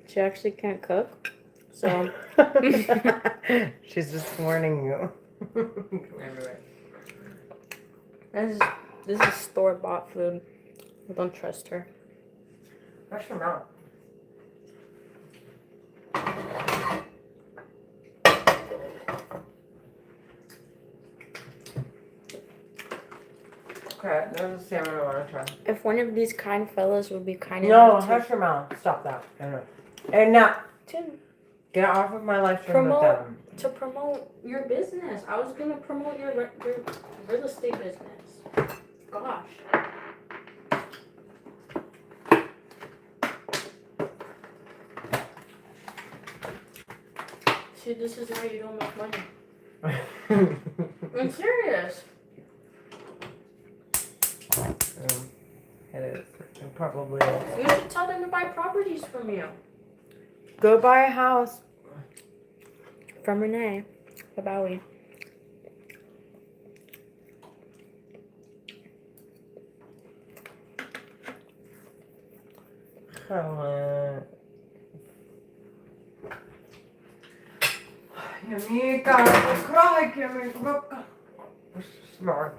she actually can't cook. So, She's just warning you. this is store-bought food. I don't trust her. Wash your mouth. Okay, there's a salmon I want to try. If one of these kind fellas would be kind No, enough hush your mouth. Stop that. I know. And now, to get off of my live stream Promote. with them. to promote your business. I was gonna promote your real estate business. Gosh. See, this is why you don't make money. I'm serious. It is. It probably is. You should tell them to buy properties from you. Go buy a house. From Renee. Babawi. Ja mikä on kaikki, mikä smart.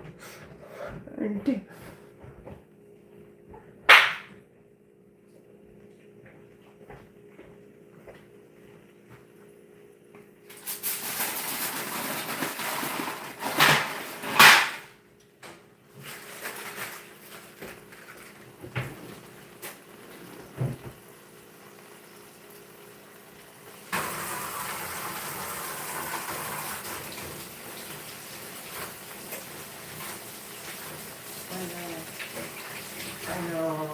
I know.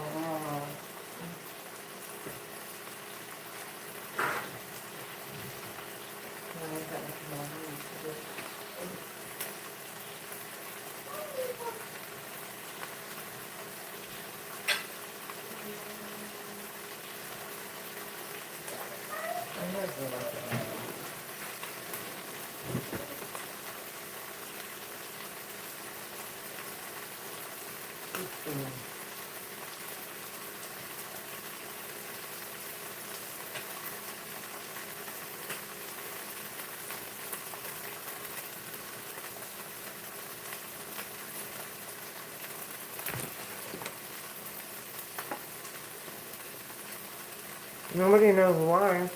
Nobody knows why.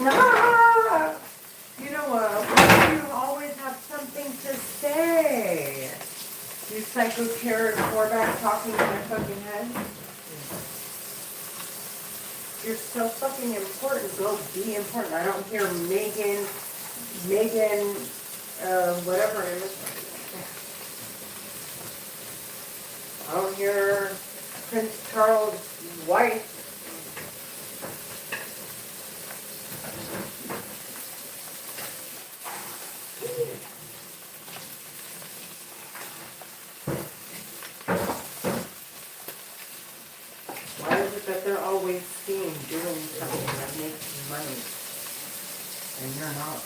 No! You know what? Why do you always have something to say? You psycho carrot quarterback talking in your fucking head? You're so fucking important. Go be important. I don't care, Megan, whatever her name is. I don't hear Prince Charles' wife. Why is it that they're always seen doing something that makes money and you're not?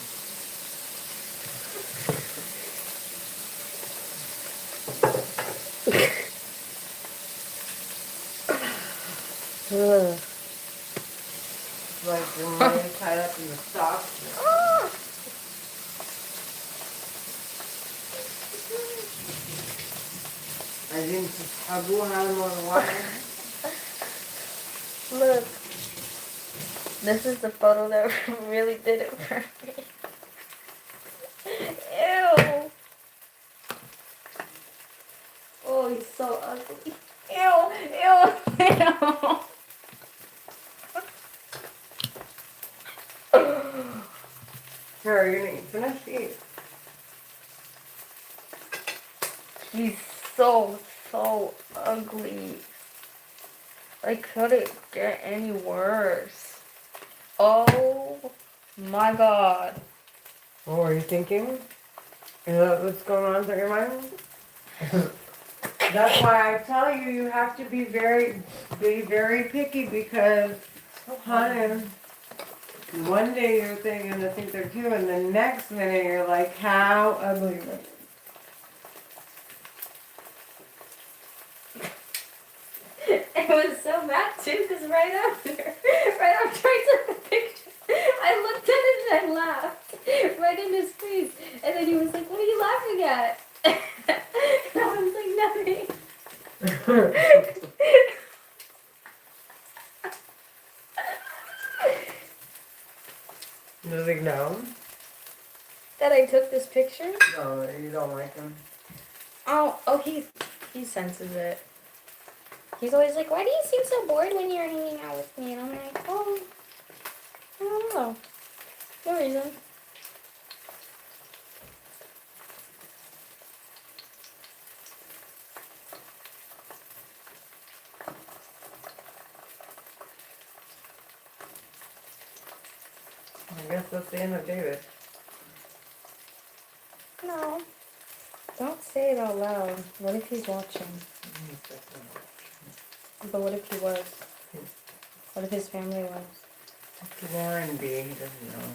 Like your money tied up in the socks. I didn't tabu on water. Look. This is the photo that really did it for me. Ew. Oh, he's so ugly. Ew. Here, you're gonna finish eat. He's so ugly. Like, could it get any worse? Oh my god. What were you thinking? Is that what's going on through your mind? That's why I tell you, you have to be very picky because, honey, one day you're thinking to think they're cute, and the next minute you're like, how ugly is it? I was so mad too, because right after I took the picture, I looked at it and I laughed right in his face. And then he was like, "What are you laughing at?" And I was like, "Nothing." Does he know? That I took this picture? No, you don't like him. Oh, he senses it. He's always like, why do you seem so bored when you're hanging out with me? And I'm like, oh, I don't know. No reason. I guess that's the end of David. No. Don't say it out loud. What if he's watching? But what if he was? What if his family was? It's Warren B. He doesn't know.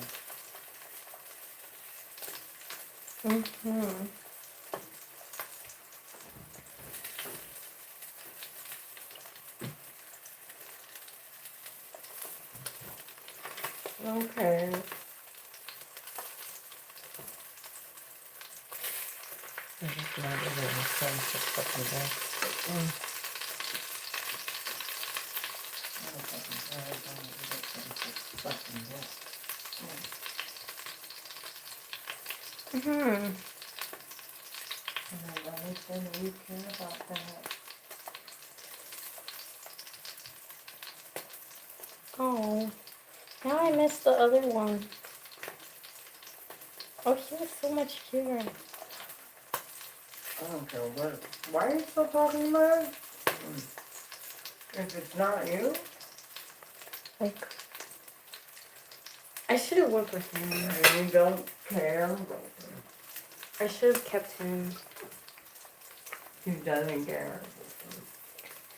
Mm-hmm. Okay. I'm just not even in sense of fucking that. Mm-hmm. And I don't you care about that. Oh. Now I missed the other one. Oh, he was so much cuter. I don't care what. Why are you still talking about it? If it's not you, Like, I should have went with him. and you don't care, I should have kept him. he doesn't care.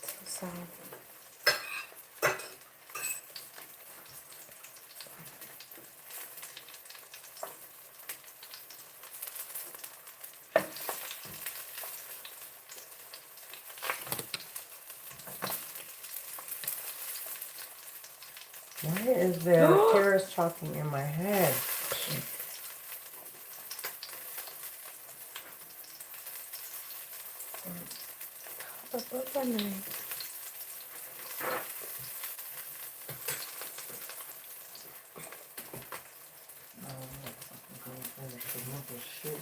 So sad. Why is there terrorist talking in my head? The book are nice. Shoot.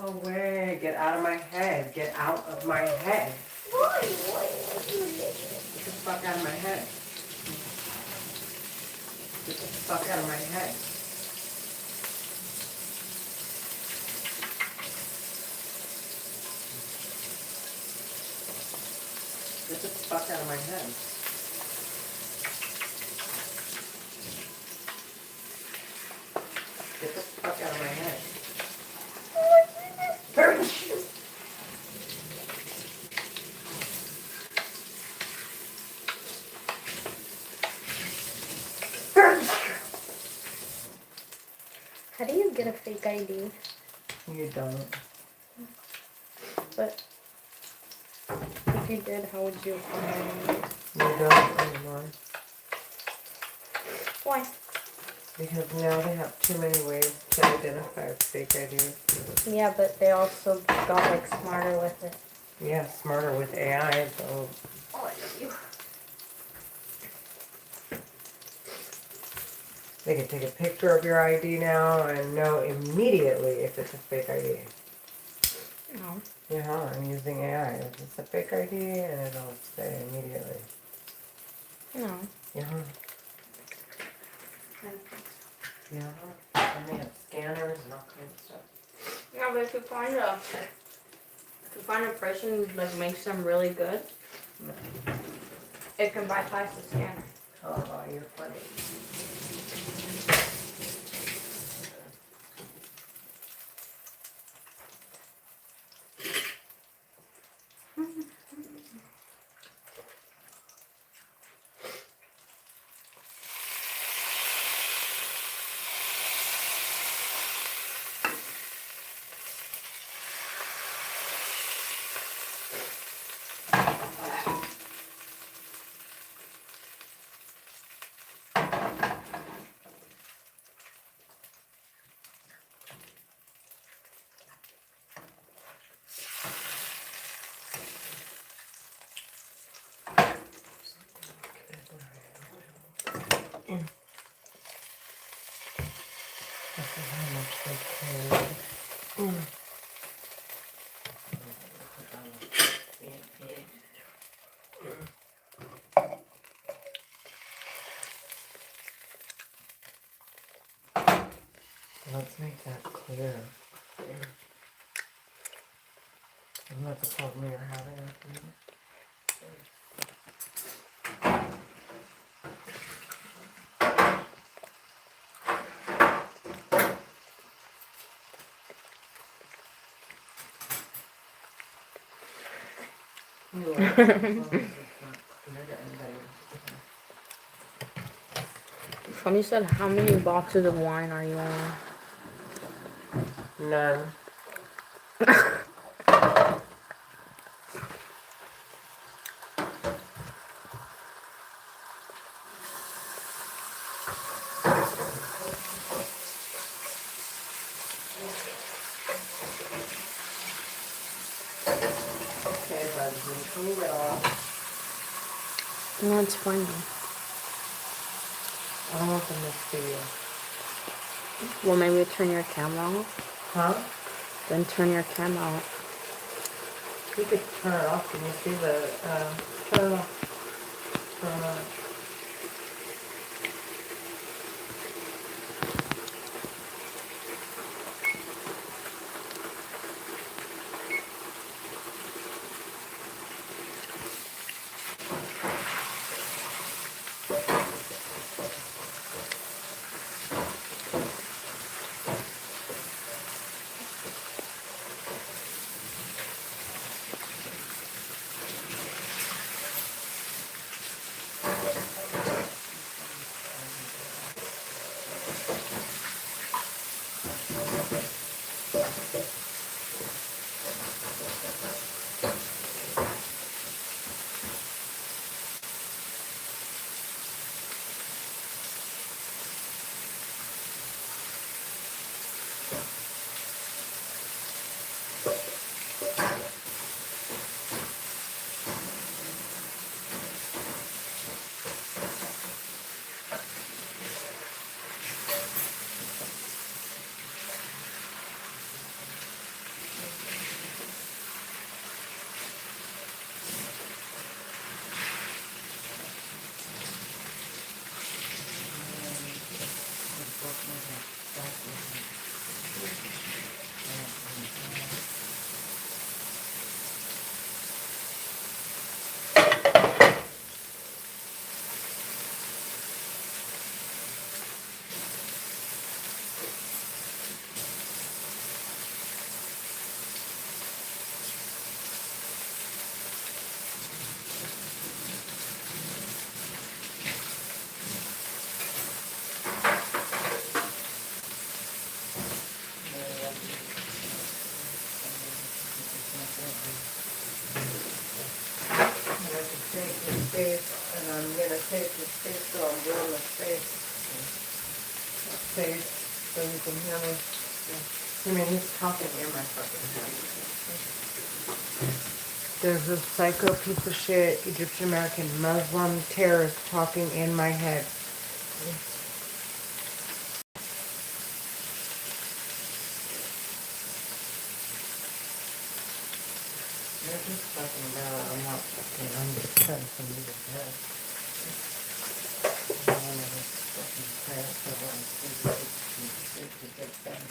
Away, get out of my head, get out of my head. Why? Get the fuck out of my head. Get the fuck out of my head. Get the fuck out of my head. Get the fuck out of my head. How do you get a fake ID? You don't. But if you did, how would you find it? You don't anymore. Why? Because now they have too many ways to identify fake IDs. Yeah, but they also got like smarter with it. Yeah, smarter with AI, so Oh, I love you. they can take a picture of your ID now and know immediately if it's a fake ID. No. Yeah, I'm using AI. Is this a fake ID? And it'll say immediately. No. Yeah. Yeah. And they have scanners and all kinds of stuff. Yeah, but if you find a person who like makes them really good, it can bypass the scanner. Oh, you're funny. This is how much they paid. Let's make that clear. And that's a problem you're having with me. Somebody said, how many boxes of wine are you on? None. Okay, bud, move it off. No, it's fine. I don't want them to see you. Well, maybe turn your camera off. Huh? Then turn your camera off. You could turn it off. Can you see the, turn it off. Turn it on. And I'm gonna take the space so I'm doing the space. So you can hear me. I mean, he's talking in my fucking head. There's a psycho piece of shit, Egyptian American Muslim terrorist talking in my head. You're just fucking bad. I'm not fucking, I'm just trying to move his head. I don't know this fucking crap, so I'm to get that.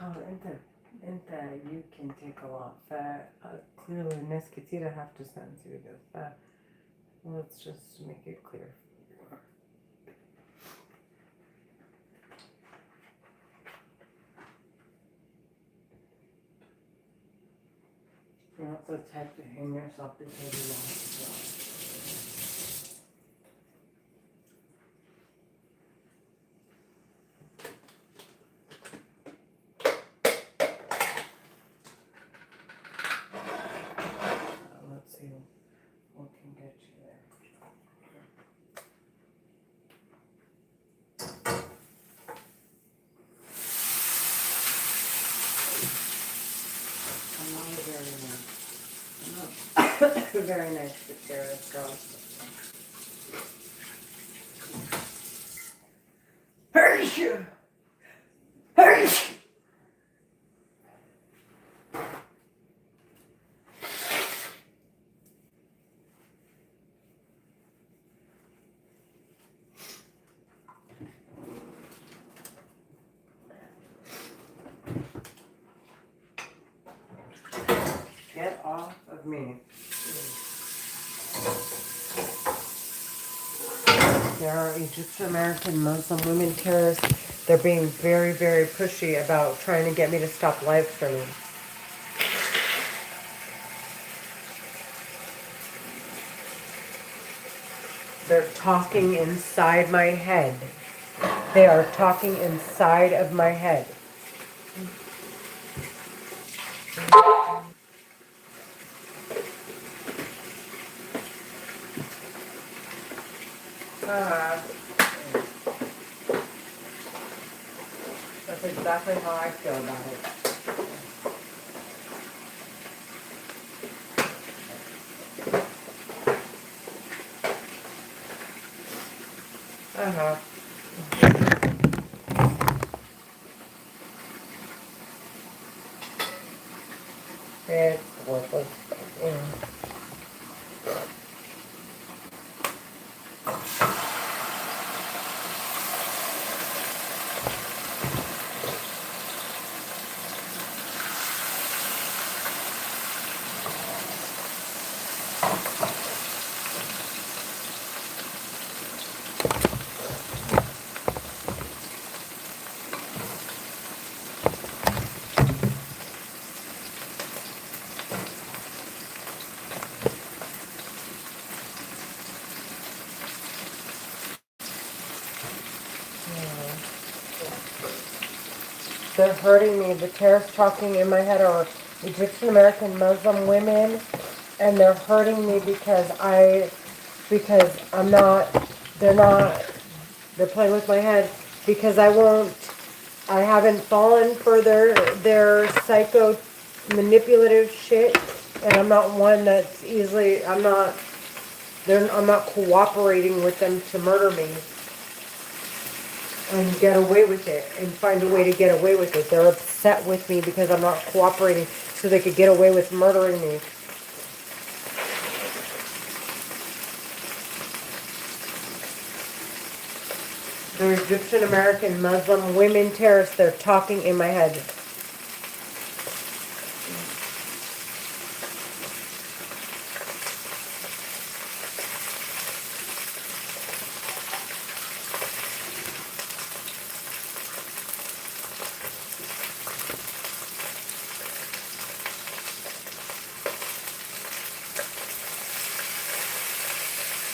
Oh, you can take a lot fat. Clearly, Nesquitita have to send you the fat. Let's just make it clear. You're not the type to hang yourself to take you long as well. Let's see what can get you there. I'm not very nice. I'm not very nice to Sarah's girl. Hershey! Hershey! Get off of me. There are Egyptian American Muslim women terrorists. They're being very, very pushy about trying to get me to stop live streaming. They're talking inside my head. They are talking inside of my head. That's exactly how I feel about it. It's worthless. They're hurting me. The terrorists talking in my head are Egyptian American Muslim women, and they're hurting me because I'm not, they're playing with my head because I haven't fallen for their psycho manipulative shit, and I'm not one that's easily, I'm not cooperating with them to murder me. And get away with it, and find a way to get away with it. They're upset with me because I'm not cooperating so they could get away with murdering me. They're Egyptian American Muslim women terrorists. They're talking in my head.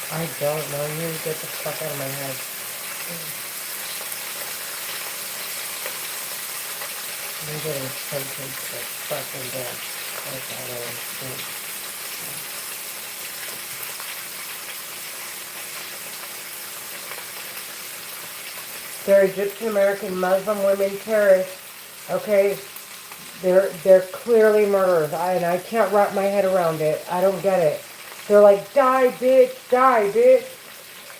I don't know. You need to get the fuck out of my head. I'm getting sentenced to fucking death. Like, I don't understand. They're Egyptian American Muslim women terrorists. Okay? They're clearly murderers. And I can't wrap my head around it. I don't get it. They're like, die, bitch,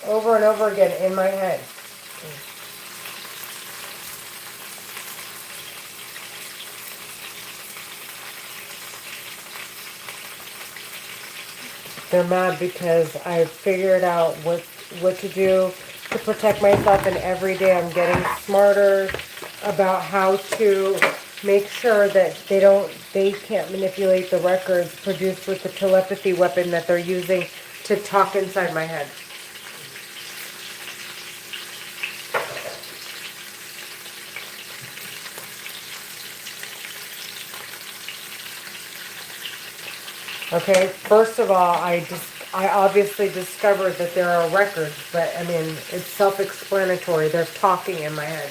over and over again in my head. They're mad because I figured out what to do to protect myself, and every day I'm getting smarter about how to make sure that they can't manipulate the records produced with the telepathy weapon that they're using to talk inside my head. Okay, first of all, I obviously discovered that there are records, but I mean, it's self-explanatory. They're talking in my head.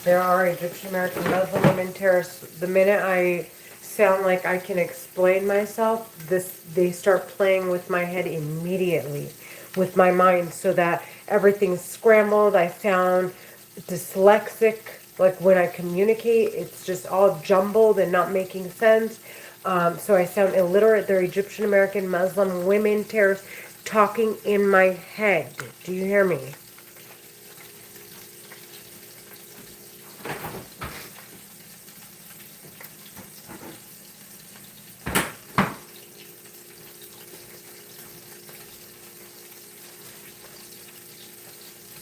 There are Egyptian American Muslim women terrorists. The minute I sound like I can explain myself, they start playing with my head immediately, with my mind, so that everything's scrambled. I sound dyslexic. Like when I communicate, it's just all jumbled and not making sense. So I sound illiterate. They're Egyptian American Muslim women terrorists talking in my head. Do you hear me?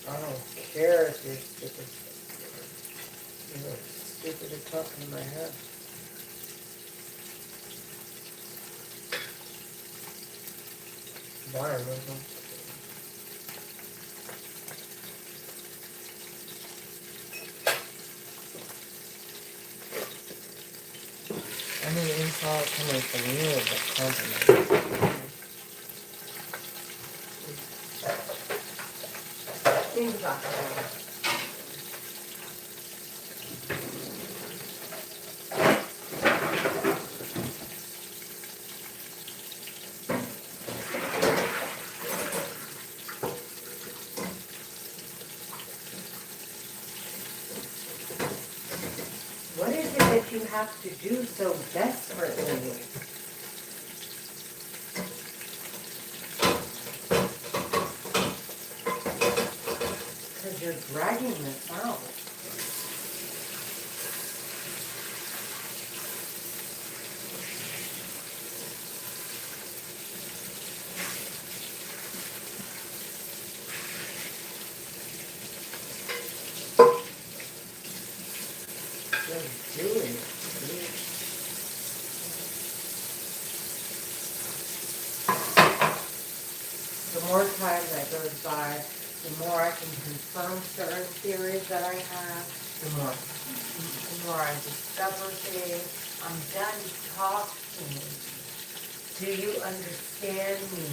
I don't care if you're stupid. You're stupid at talking in my head. Why am I? I mean, it's all coming from you, but compliment. Exactly. What is it that you have to do so desperately? Because you're dragging this out. Just do it. The more time that goes by, the more I can confirm certain theories that I have, the more I discover things. I'm done talking. Do you understand me?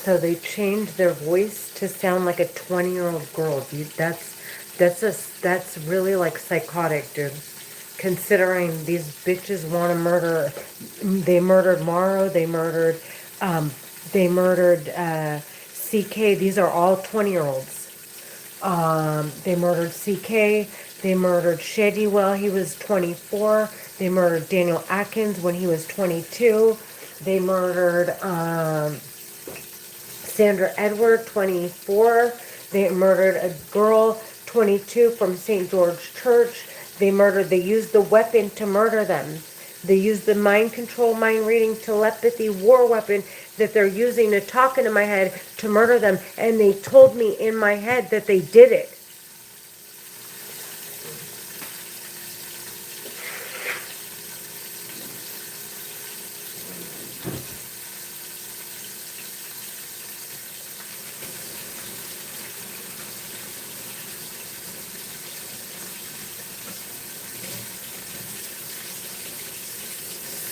So they changed their voice to sound like a 20-year-old girl. That's really like psychotic, dude. Considering these bitches want to murder, they murdered Morrow, they murdered CK. These are all 20-year-olds. They murdered CK. They murdered Shady while he was 24. They murdered Daniel Atkins when he was 22. They murdered Sandra Edward, 24. They murdered a girl, 22, from St. George Church. They used the weapon to murder them. They used the mind control, mind reading, telepathy, war weapon that they're using to talk into my head to murder them. And they told me in my head that they did it.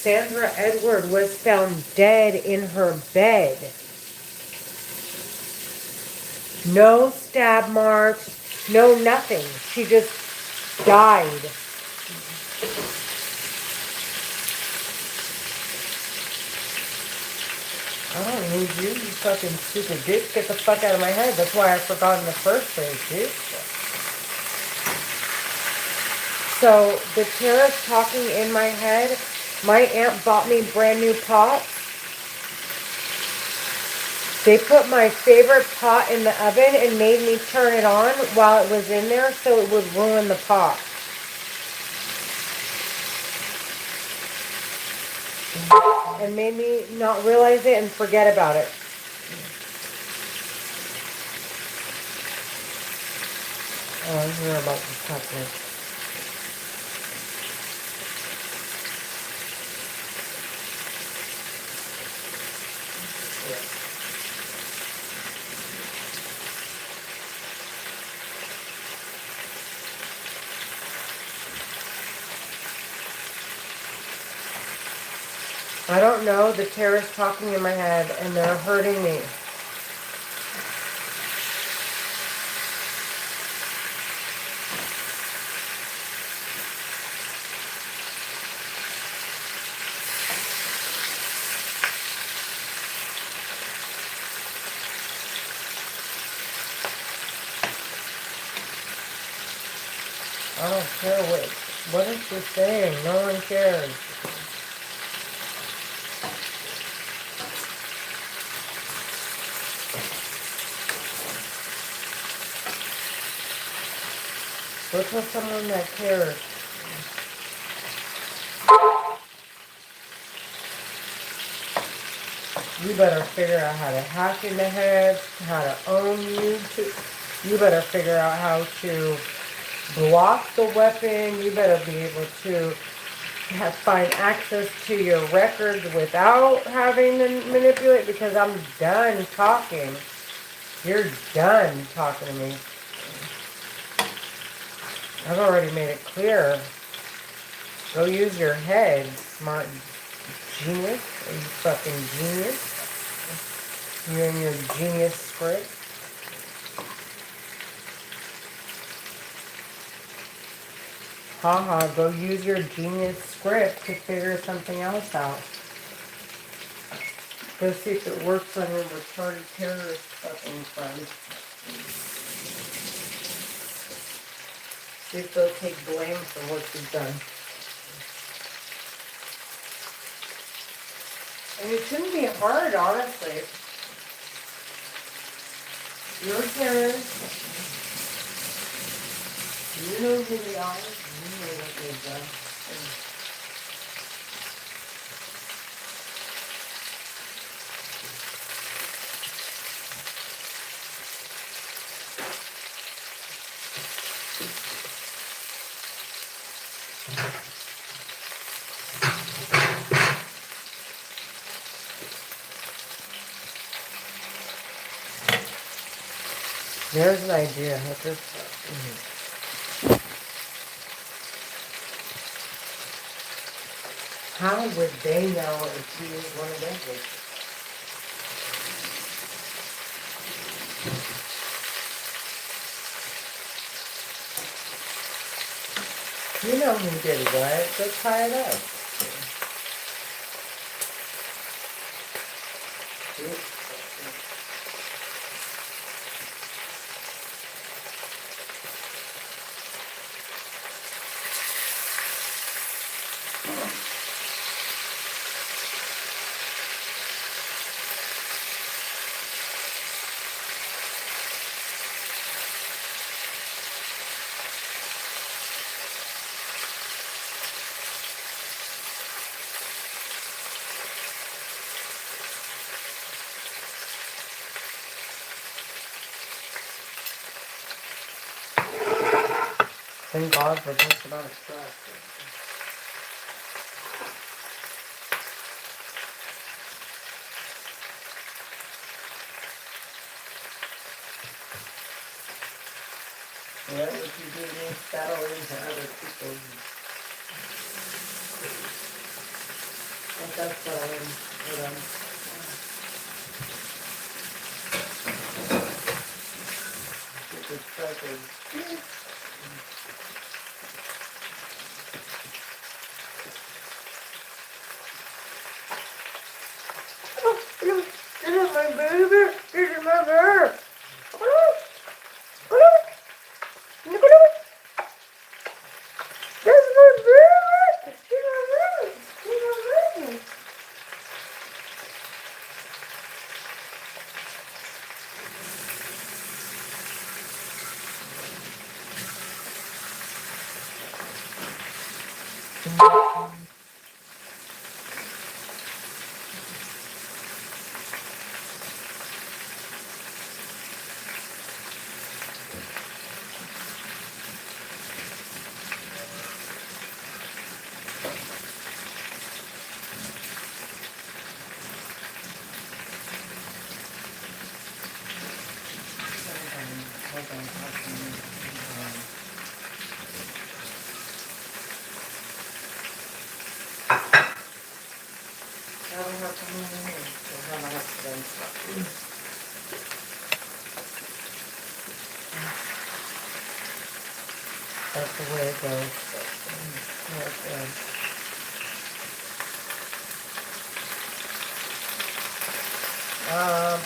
Sandra Edward was found dead in her bed. No stab marks, no nothing. She just died. I don't need you, you fucking stupid bitch. Get the fuck out of my head. That's why I forgot in the first place, dude. So, the terrorist talking in my head, my aunt bought me brand new pots. They put my favorite pot in the oven and made me turn it on while it was in there so it would ruin the pot. And made me not realize it and forget about it. Oh, I hear about this happening. I don't know, the terrorist talking in my head and they're hurting me. I don't care what is she saying? No one cares. Look for someone that cares. You better figure out how to hack in the head, how to own YouTube. You better figure out how to block the weapon. You better be able to find access to your records without having to manipulate, because I'm done talking. You're done talking to me. I've already made it clear. Go use your head, smart genius. Are you fucking genius? You and your genius script. Haha, go use your genius script to figure something else out. Go see if it works on your retarded terrorist fucking friends. See if they'll take blame for what you've done. And it shouldn't be hard, honestly. You're a terrorist. You know who they are. You know what they've done. There's an idea. How would they know if he is one of them? You know who did it, right? Go tie it up. Thank God for just about a stress. Let what you do means settle into other people. But that's what I'm. Stupid fucking. That's the way it goes.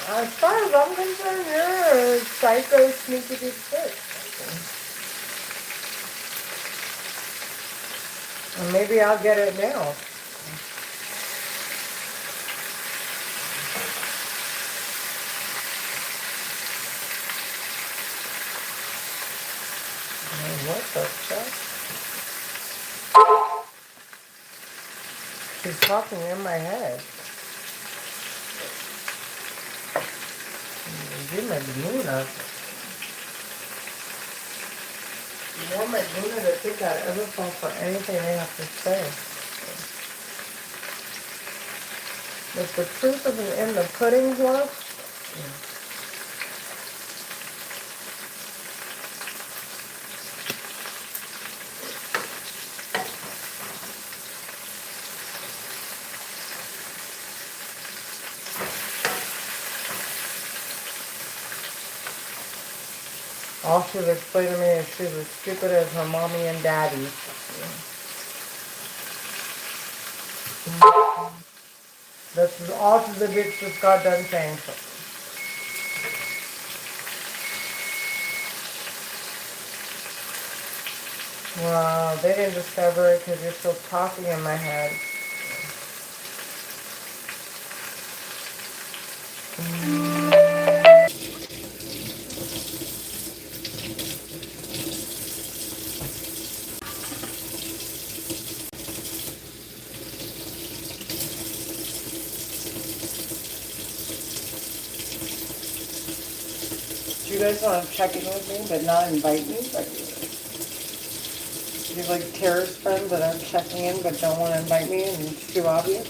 As far as I'm concerned, you're a psycho sneaky big bitch. And maybe I'll get it now. What the fuck? She's talking in my head. You Magdalena. You want Magdalena to think I'd ever fall for anything they have to say. If the proof isn't in the pudding, what? All she would explain to me is she's as stupid as her mommy and daddy. That's all the bitch just got done saying. Well, they didn't discover it because you're still talking in my head. You guys want to check in with me but not invite me? Like, you have like terrorist friends that are checking in but don't want to invite me and it's too obvious?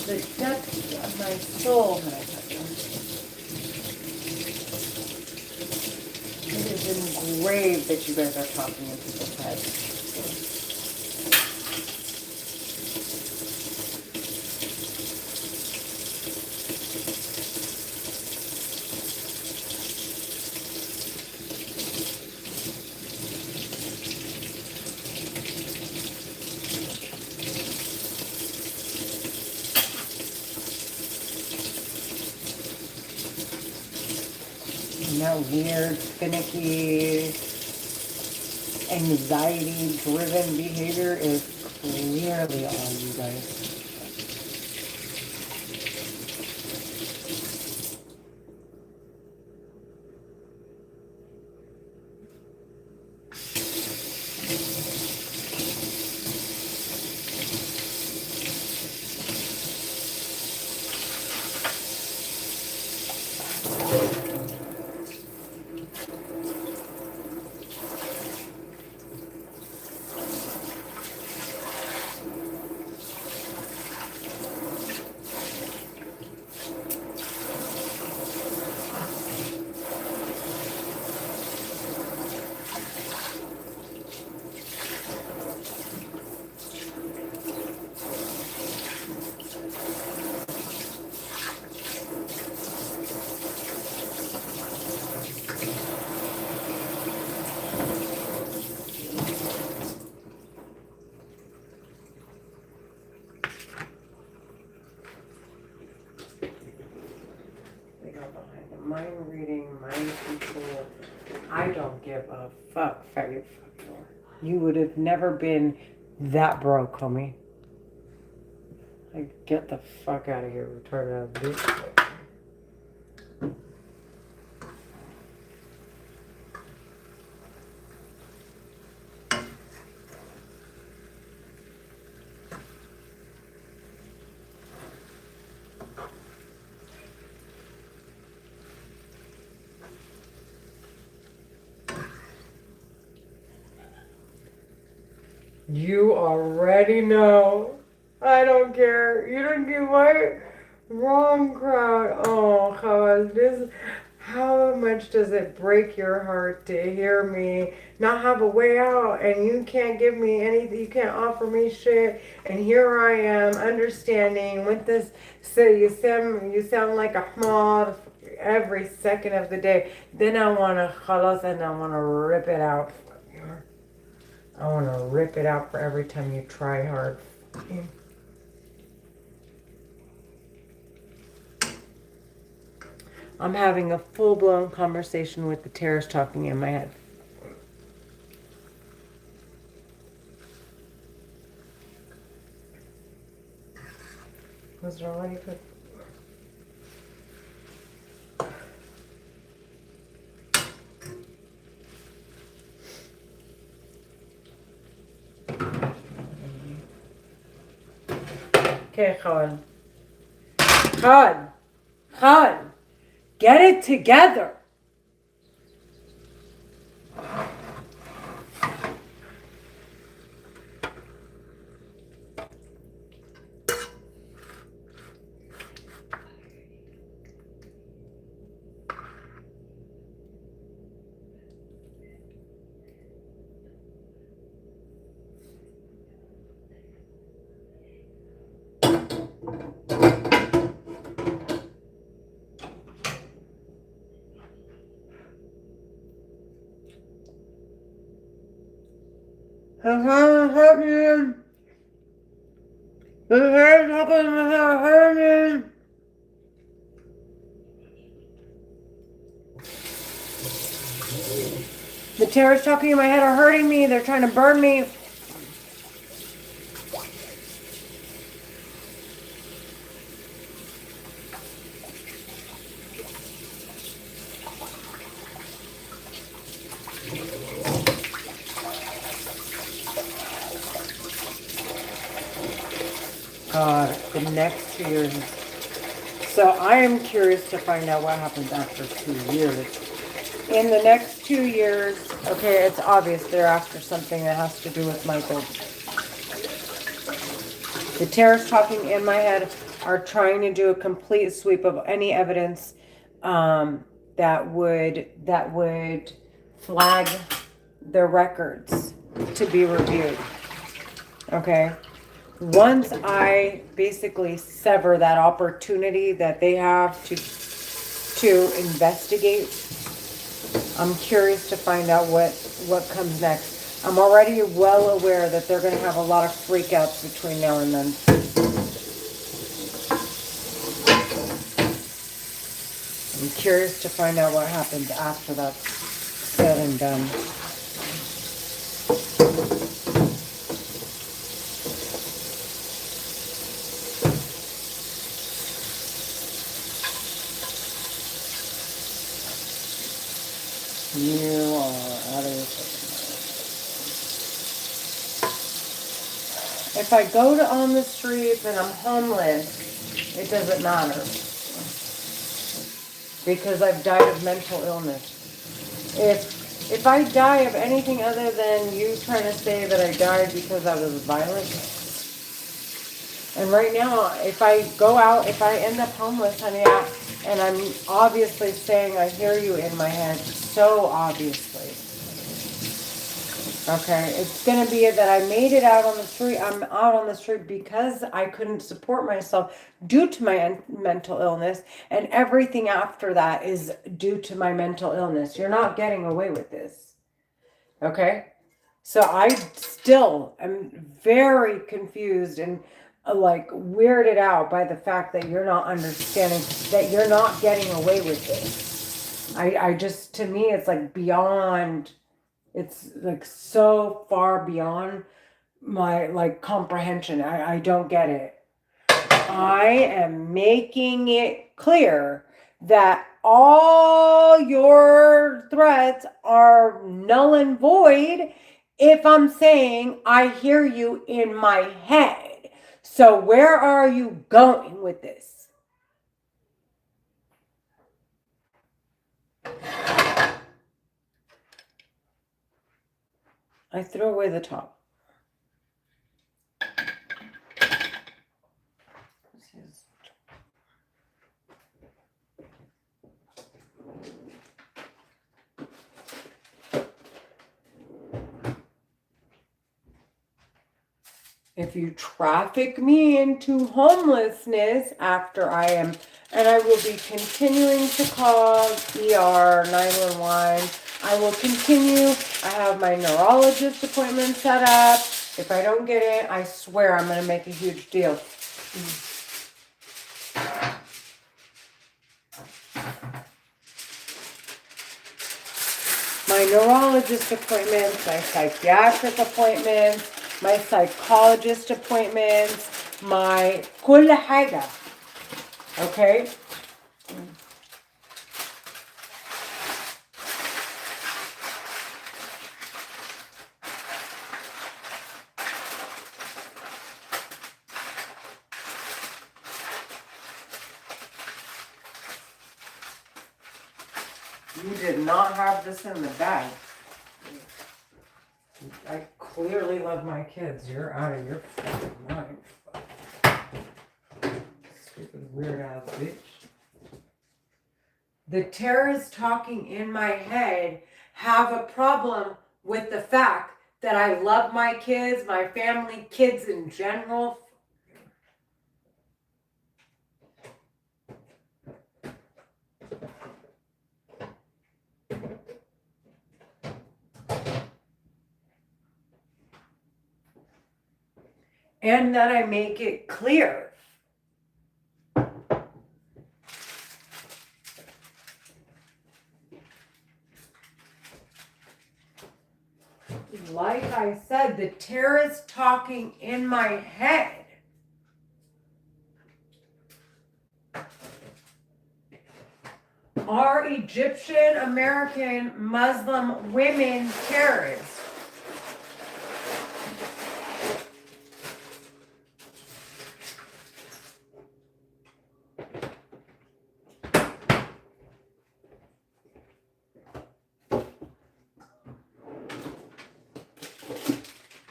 The depths of my soul, when I touch them. It is engraved that you guys are talking in people's heads. And that weird, finicky, anxiety-driven behavior is clearly on you guys. mind reading, mind control. I don't give a fuck, faggot fuck. You would have never been that broke, homie. Like, get the fuck out of here, retarded ass bitch. You already know. I don't care. You don't get my wrong crowd. Oh, how much does it break your heart to hear me not have a way out, and you can't give me anything, you can't offer me shit, and here I am understanding with this. So you sound like a Ahmad every second of the day. Then I want to khalas and I want to rip it out. I want to rip it out for every time you try hard. I'm having a full-blown conversation with the terrorist talking in my head. Was it already put? Okay, Khan. Khan, get it together. The terrorists talking in my head are hurting me. They're trying to burn me. God, the next 2 years. So I am curious to find out what happens after 2 years. In the next 2 years, okay, it's obvious they're after something that has to do with Michael. The terrorists talking in my head are trying to do a complete sweep of any evidence that would flag their records to be reviewed. Okay. Once I basically sever that opportunity that they have to investigate, I'm curious to find out what comes next. I'm already well aware that they're going to have a lot of freakouts between now and then. I'm curious to find out what happens after that's said and done. You are out of your fucking mind. If I go on the streets and I'm homeless, it doesn't matter. Because I've died of mental illness. If I die of anything other than you trying to say that I died because I was violent, and right now, if I go out, if I end up homeless, honey, and I'm obviously saying I hear you in my head, so obviously. Okay, it's going to be that I made it out on the street. I'm out on the street because I couldn't support myself due to my mental illness, and everything after that is due to my mental illness. You're not getting away with this. Okay? So I still am very confused and weirded out by the fact that you're not understanding, that you're not getting away with this. I just, to me, it's like beyond, it's like so far beyond my like comprehension. I don't get it. I am making it clear that all your threats are null and void if I'm saying I hear you in my head. So where are you going with this? I threw away the top. If you traffic me into homelessness after I am, and I will be continuing to call ER 911. I will continue. I have my neurologist appointment set up. If I don't get it, I swear I'm going to make a huge deal. My neurologist appointments, my psychiatric appointments, my psychologist appointments, my كل حاجة. Okay? You did not have this in the bag. I clearly love my kids. You're out of your fucking mind. Stupid weird ass bitch. The terrorists talking in my head have a problem with the fact that I love my kids, my family, kids in general. And that I make it clear. Like I said, the terrorists talking in my head are Egyptian American Muslim women terrorists.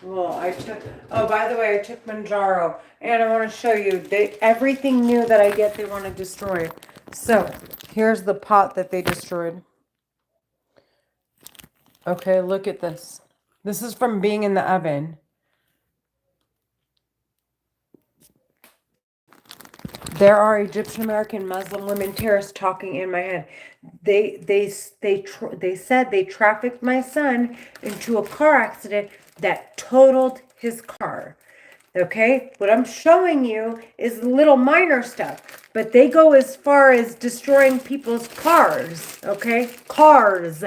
Well, oh, by the way, I took Manjaro, and I want to show you, everything new that I get, they want to destroy. So, here's the pot that they destroyed. Okay, look at this. This is from being in the oven. There are Egyptian American Muslim women terrorists talking in my head. They said they trafficked my son into a car accident that totaled his car. Okay, what I'm showing you is little minor stuff, but they go as far as destroying people's cars. Okay, cars.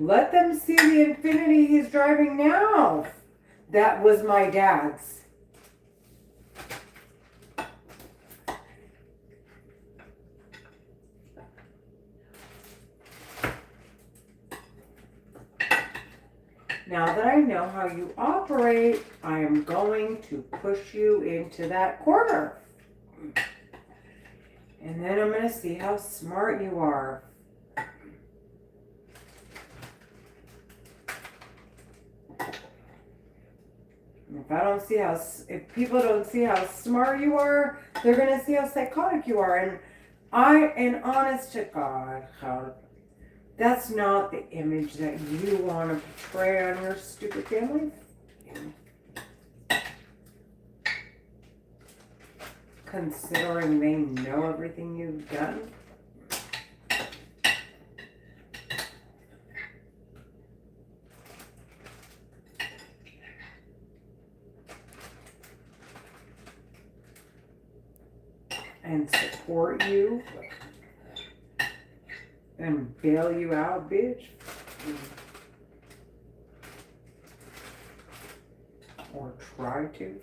Let them see the Infiniti he's driving now. That was my dad's. Now that I know how you operate, I am going to push you into that corner. And then I'm going to see how smart you are. If people don't see how smart you are, they're going to see how psychotic you are. And honest to God, that's not the image that you want to portray on your stupid family. considering they know everything you've done. And support you and bail you out, bitch. Or try to.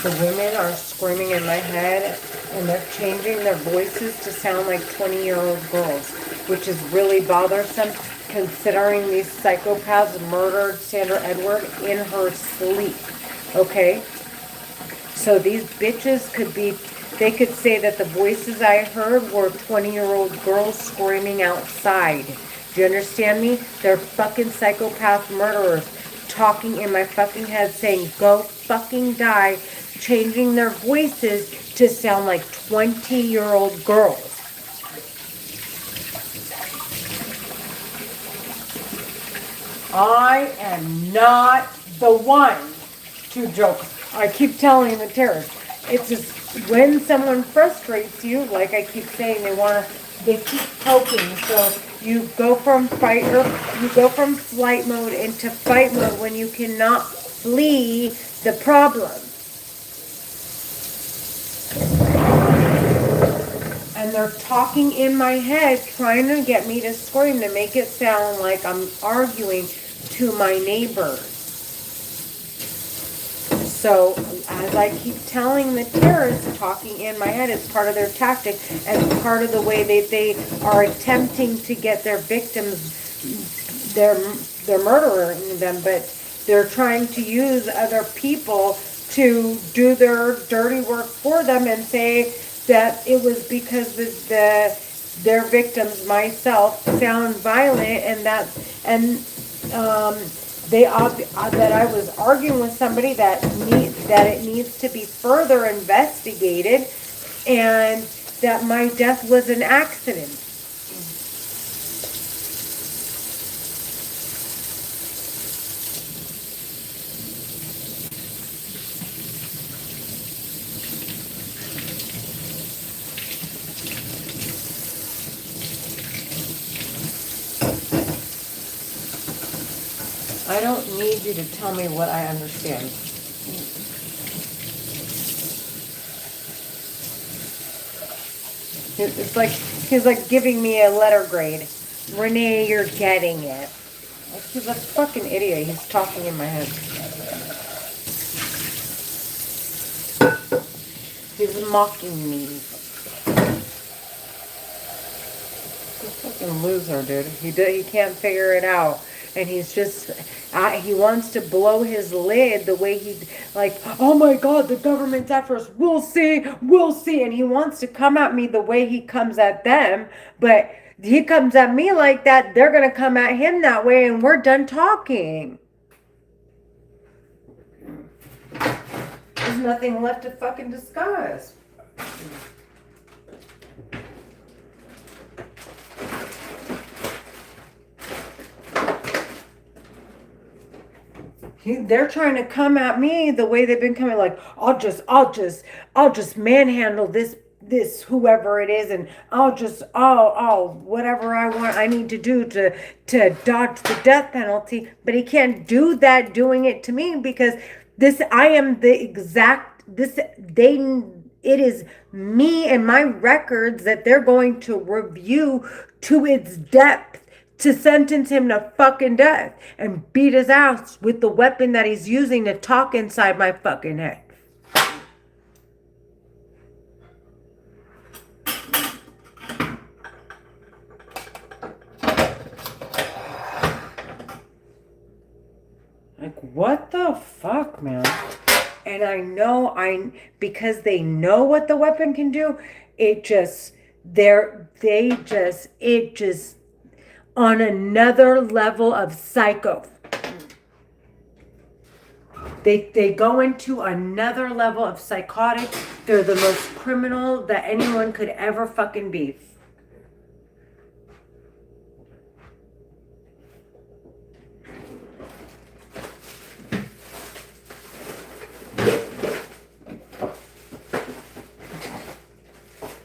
The women are screaming in my head and they're changing their voices to sound like 20-year-old girls, which is really bothersome considering these psychopaths murdered Sandra Edward in her sleep. Okay? So these bitches could be, they could say that the voices I heard were 20-year-old girls screaming outside. Do you understand me? They're fucking psychopath murderers talking in my fucking head saying, go fucking die, changing their voices to sound like 20-year-old girls. I am not the one to joke. I keep telling the terrorists, it's just when someone frustrates you, like I keep saying, they keep poking. So you go from flight mode into fight mode when you cannot flee the problem. And they're talking in my head, trying to get me to scream, to make it sound like I'm arguing to my neighbors. So, as I keep telling the terrorists, talking in my head is part of their tactic and part of the way they are attempting to get their victims, they're murdering them, but they're trying to use other people to do their dirty work for them and say that it was because their victims, myself, sound violent and that I was arguing with somebody that it needs to be further investigated and that my death was an accident. I don't need you to tell me what I understand. It's like, he's like giving me a letter grade. Renee, you're getting it. Like he's a fucking idiot. He's talking in my head. He's mocking me. He's a fucking loser, dude. He can't figure it out. And he's just, he wants to blow his lid the way he, like, oh my God, the government's after us. We'll see. And he wants to come at me the way he comes at them. But he comes at me like that, they're going to come at him that way and we're done talking. There's nothing left to fucking discuss. They're trying to come at me the way they've been coming, like, I'll just manhandle this whoever it is, and I'll whatever I need to do to dodge the death penalty. But he can't do that doing it to me because I am the exact, it is me and my records that they're going to review to its depth to sentence him to fucking death and beat his ass with the weapon that he's using to talk inside my fucking head. Like, what the fuck, man? And I know because they know what the weapon can do, it just on another level of psycho. They go into another level of psychotic. They're the most criminal that anyone could ever fucking be.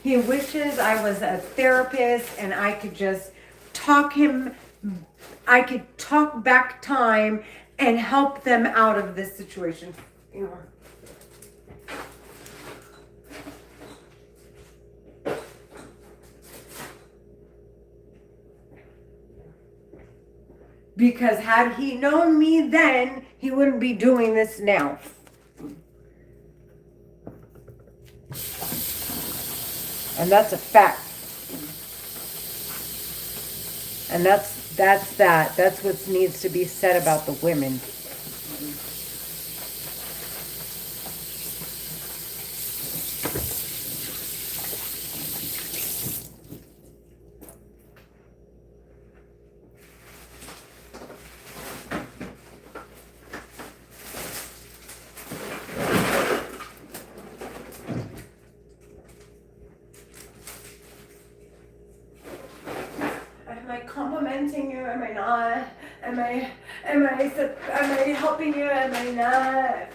He wishes I was a therapist and I could just I could talk back time and help them out of this situation. You know. Because had he known me then, he wouldn't be doing this now. And that's a fact. And that's that. That's what needs to be said about the women. Am I complimenting you? Am I not? Am I helping you? Am I not?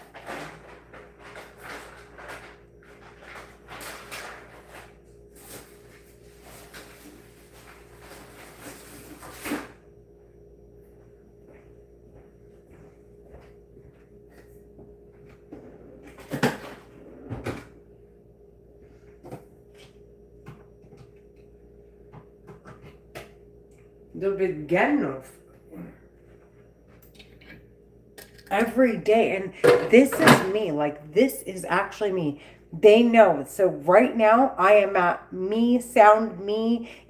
The beginning of every day, and this is me. Like, this is actually me. They know. So right now I am at me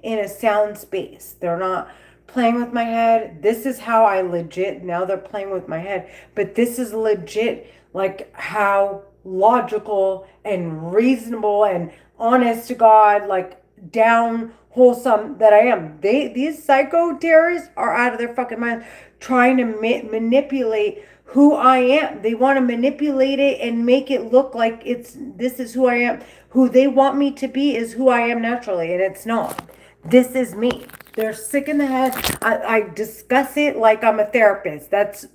in a sound space. They're not playing with my head. This is how I legit, now they're playing with my head, but this is legit like how logical and reasonable and honest to God, like down wholesome that I am. These psycho terrorists are out of their fucking mind trying to manipulate who I am. They want to manipulate it and make it look like this is who I am. Who they want me to be is who I am naturally, and it's not. This is me. They're sick in the head. I discuss it like I'm a therapist. That's